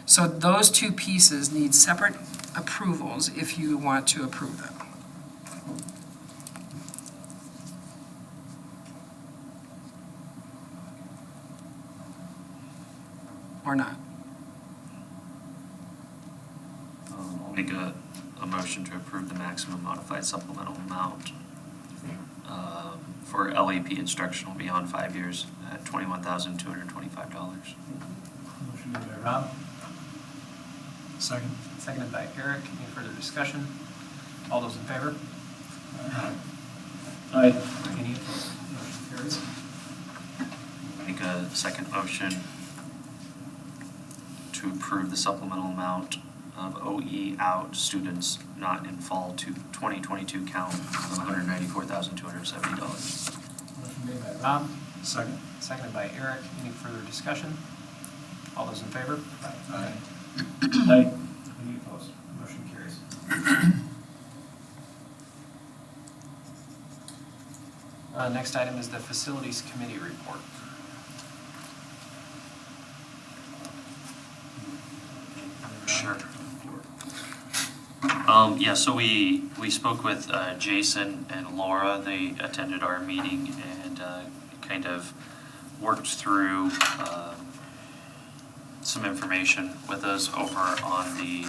So those two pieces need separate approvals if you want to approve them. Or not. I'll make a motion to approve the maximum modified supplemental amount for LAP instructional beyond 5 years at $21,225. Motion made by Rob. Second. Seconded by Eric. Any further discussion? All those in favor? Aye. Any opposed? Motion carries. Make a second motion to approve the supplemental amount of OE out students not in fall to 2022 count of $194,270. Motion made by Rob. Second. Seconded by Eric. Any further discussion? All those in favor? Aye. Aye. Any opposed? Motion carries. Next item is the Facilities Committee report. Sure. Yeah, so we spoke with Jason and Laura. They attended our meeting and kind of worked through some information with us over on the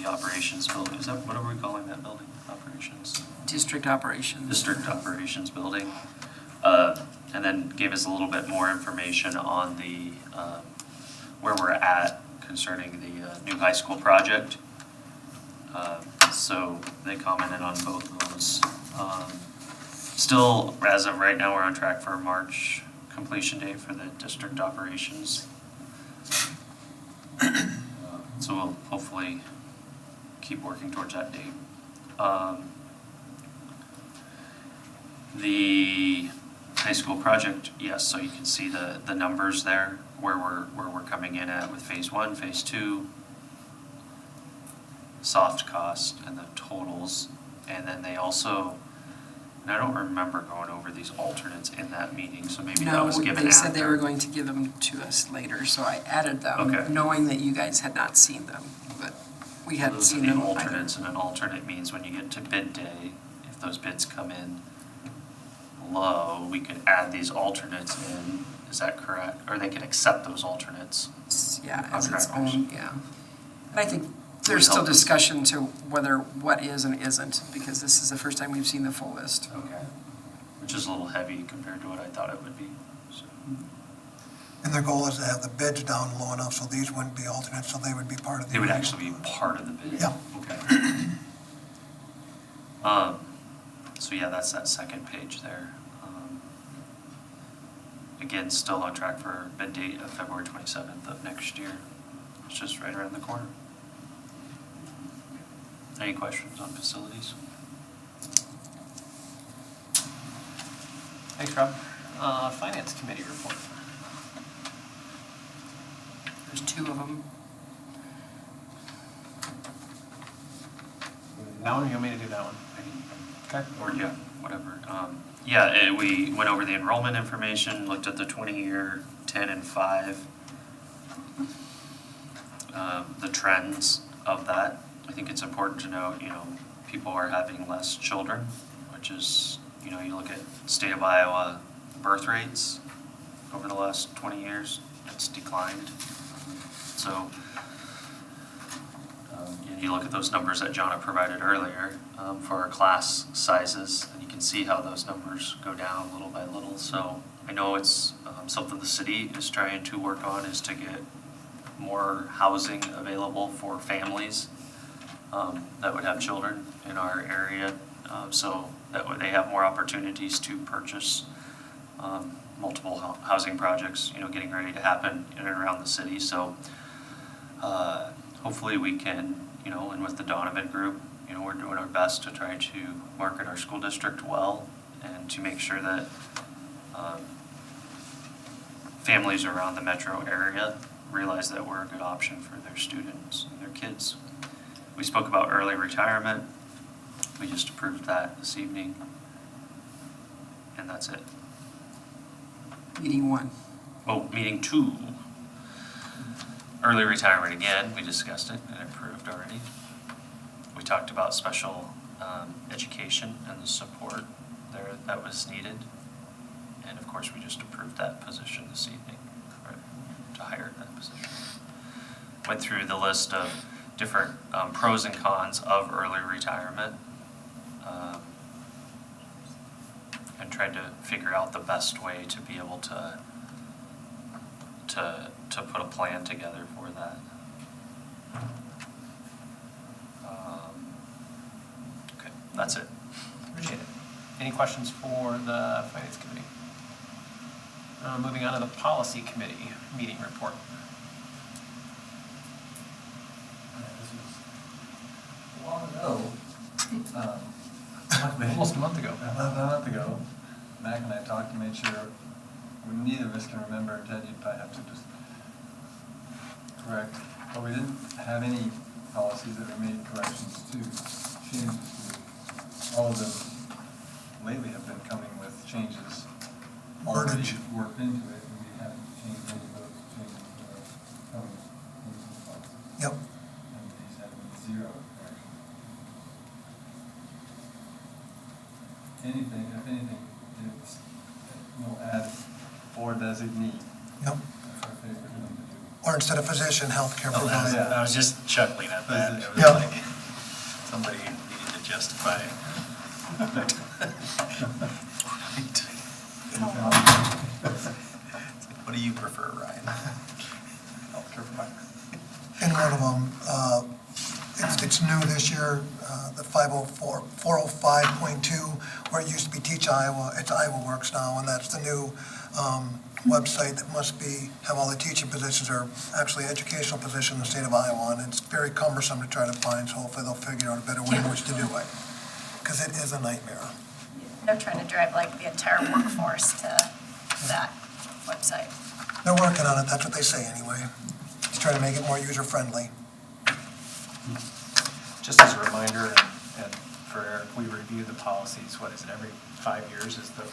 operations building. Is that, what are we calling that building? Operations? District operations. District operations building. And then gave us a little bit more information on the, where we're at concerning the new high school project. So they commented on both of those. Still, as of right now, we're on track for a March completion date for the district operations. So we'll hopefully keep working towards that date. The high school project, yes, so you can see the numbers there, where we're coming in at with phase 1, phase 2, soft cost and the totals. And then they also, and I don't remember going over these alternates in that meeting, so maybe that was given after. No, they said they were going to give them to us later, so I added them, Okay. knowing that you guys had not seen them, but we hadn't Those are seen the them. alternates, and an alternate means when you get to bid day, if those bids come in low, we could add these alternates in. Is that correct? Or they can accept those alternates? Yeah, as its Contractors. own, yeah. And I think there's still discussion to whether what is and isn't, because this is the first time we've seen the full list. Okay. Which is a little heavy compared to what I thought it would be. So, And their goal is to have the bids down low enough so these wouldn't be alternates, so they would be part of the. they would actually be part of the bid? Yeah. Okay. So yeah, that's that second page there. Again, still on track for bid date of February 27th of next year. It's just right around the corner. Any questions on facilities? Thanks, Rob. Finance Committee report. There's 2 of them. That one, or you want me to do that one? Okay. Or yeah, whatever. We went over the enrollment information, looked at the 20-year, 10 and 5, the trends of that. I think it's important to note, people are having less children, which is, you look at state of Iowa birth rates over the last 20 years, it's declined. So, you look at those numbers that Jonna provided earlier for our class sizes, and you can see how those numbers go down little by little. So I know it's something the city is trying to work on, is to get more housing available for families that would have children in our area, so that way they have more opportunities to purchase multiple housing projects, getting ready to happen in and around the city. So hopefully we can, and with the Donovan Group, we're doing our best to try to market our school district well and to make sure that families around the metro area realize that we're a good option for their students and their kids. We spoke about early retirement. We just approved that this evening. And that's it. Meeting 1. Oh, meeting 2. Early retirement again, we discussed it and approved already. We talked about special education and the support there that was needed. And of course, we just approved that position this evening, right, to hire that position. Went through the list of different pros and cons of early retirement and tried to figure out the best way to be able to put a plan together for that. Okay, that's it. Appreciate it. Any questions for the Finance Committee? Moving on to the Policy Committee meeting report. Long ago, Almost a month ago. a month ago, Mac and I talked and made sure, neither of us can remember, Ted, you'd probably have to just correct, but we didn't have any policies that we made corrections to, changes to. All of them lately have been coming with changes already Wordage. worked into it, and we haven't changed any of those changes that are coming into the policy. Yep. And these have been 0 correction. Anything, if anything, it's, add or designee. Yep. That's our favorite thing to do. Or instead of physician, healthcare Oh, provider. I was just chuckling at that. It was Yeah. like somebody needed to justify. What do you prefer, Ryan? Healthcare provider. And one of them, it's new this year, the 405.2, where it used to be Teach Iowa, it's Iowa Works now, and that's the new website that must have all the teaching positions or actually educational positions in the state of Iowa, and it's very cumbersome to try to find, so hopefully they'll figure out a better way in which to do it, because it is a nightmare. They're trying to drive like the entire workforce to that website. They're working on it, that's what they say anyway. Just trying to make it more user-friendly. Just as a reminder, and for Eric, we review the policies, what is it, every 5 years is the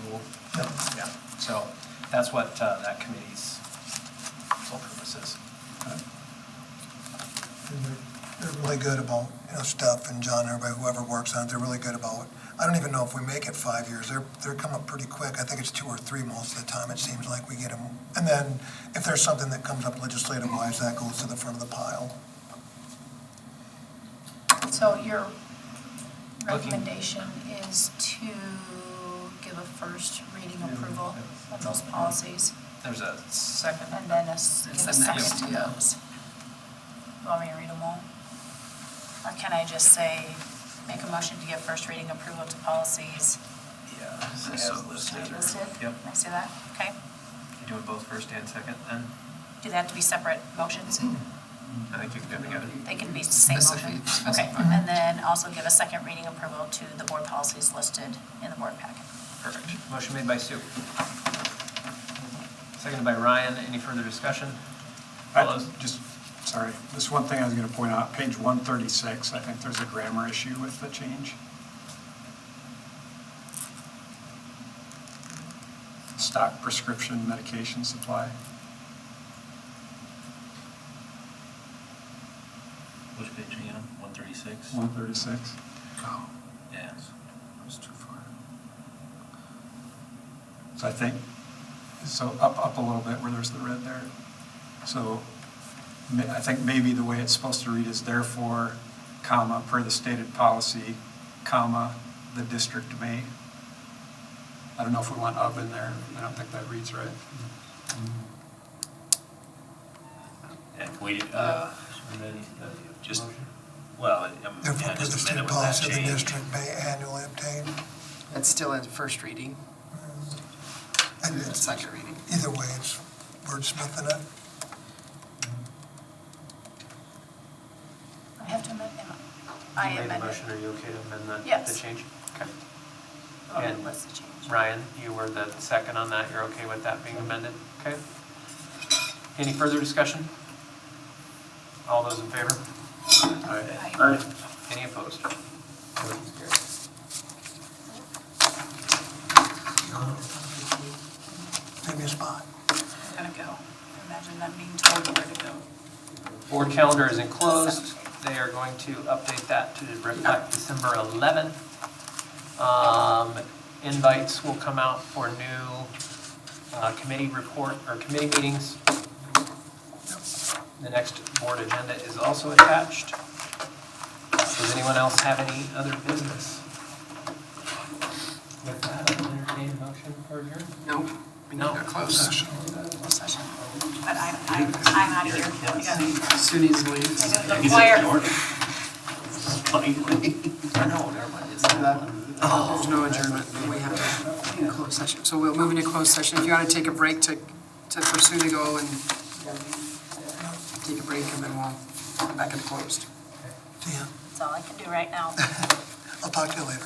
rule? Yep. Yeah, so that's what that committee's sole purpose is. And they're really good about, stuff, and John, everybody, whoever works on it, they're really good about, I don't even know if we make it 5 years, they're coming up pretty quick, I think it's 2 or 3 most of the time, it seems like we get them. And then, if there's something that comes up legislative-wise, that goes to the front of the pile. So your recommendation is to give a first reading approval of those policies, There's a second. and then give a It's the second next, to yeah. those. You want me to read them all? Or can I just say, make a motion to give first reading approval to policies Yeah. listed? Yep. Can I say that? Okay. You doing both first and second then? Do they have to be separate motions? I think you can do it together. They can be same motion? Okay, and then also give a second reading approval to the board policies listed in the board packet. Perfect. Motion made by Sue. Seconded by Ryan. Any further discussion? All those? Sorry, this one thing I was going to point out, page 136, I think there's a grammar issue with the change. Stock prescription medication supply. Which page are you on? 136? 136. Oh, yeah. That's too far. So I think, up a little bit where there's the red there. So I think maybe the way it's supposed to read is therefore, comma, per the stated policy, comma, the district may. I don't know if we want of in there. I don't think that reads right. Yeah, We, just, well, Therefore, yeah, per just the a state minute with that policy of the change. district may annually obtain. That's still in first reading, And it's, second reading. either way, it's wordsmithing it. I have to amend, You made the motion, are you okay to amend the Yes. change? Okay. Oh, And what's the change? Ryan, you were the second on that, you're okay with that being amended? Okay. Any further discussion? All those in favor? Aye. Any opposed? Motion's carried. Give me a spot. Gotta go. Imagine them being told where to go. Board calendar is enclosed. They are going to update that to reflect December 11th. Invites will come out for new committee report or committee meetings. The next board agenda is also attached. Does anyone else have any other business? With that, I'll entertain a motion for adjournment. Nope, we need a close session. Closed session. But I'm out of here. You gotta- Sunee's leave. The choir. There's no adjournment, we have to close session. So we'll move into closed session. If you want to take a break for Sue to go and take a break, and then we'll come back into closed. See ya. That's all I can do right now. I'll talk to you later.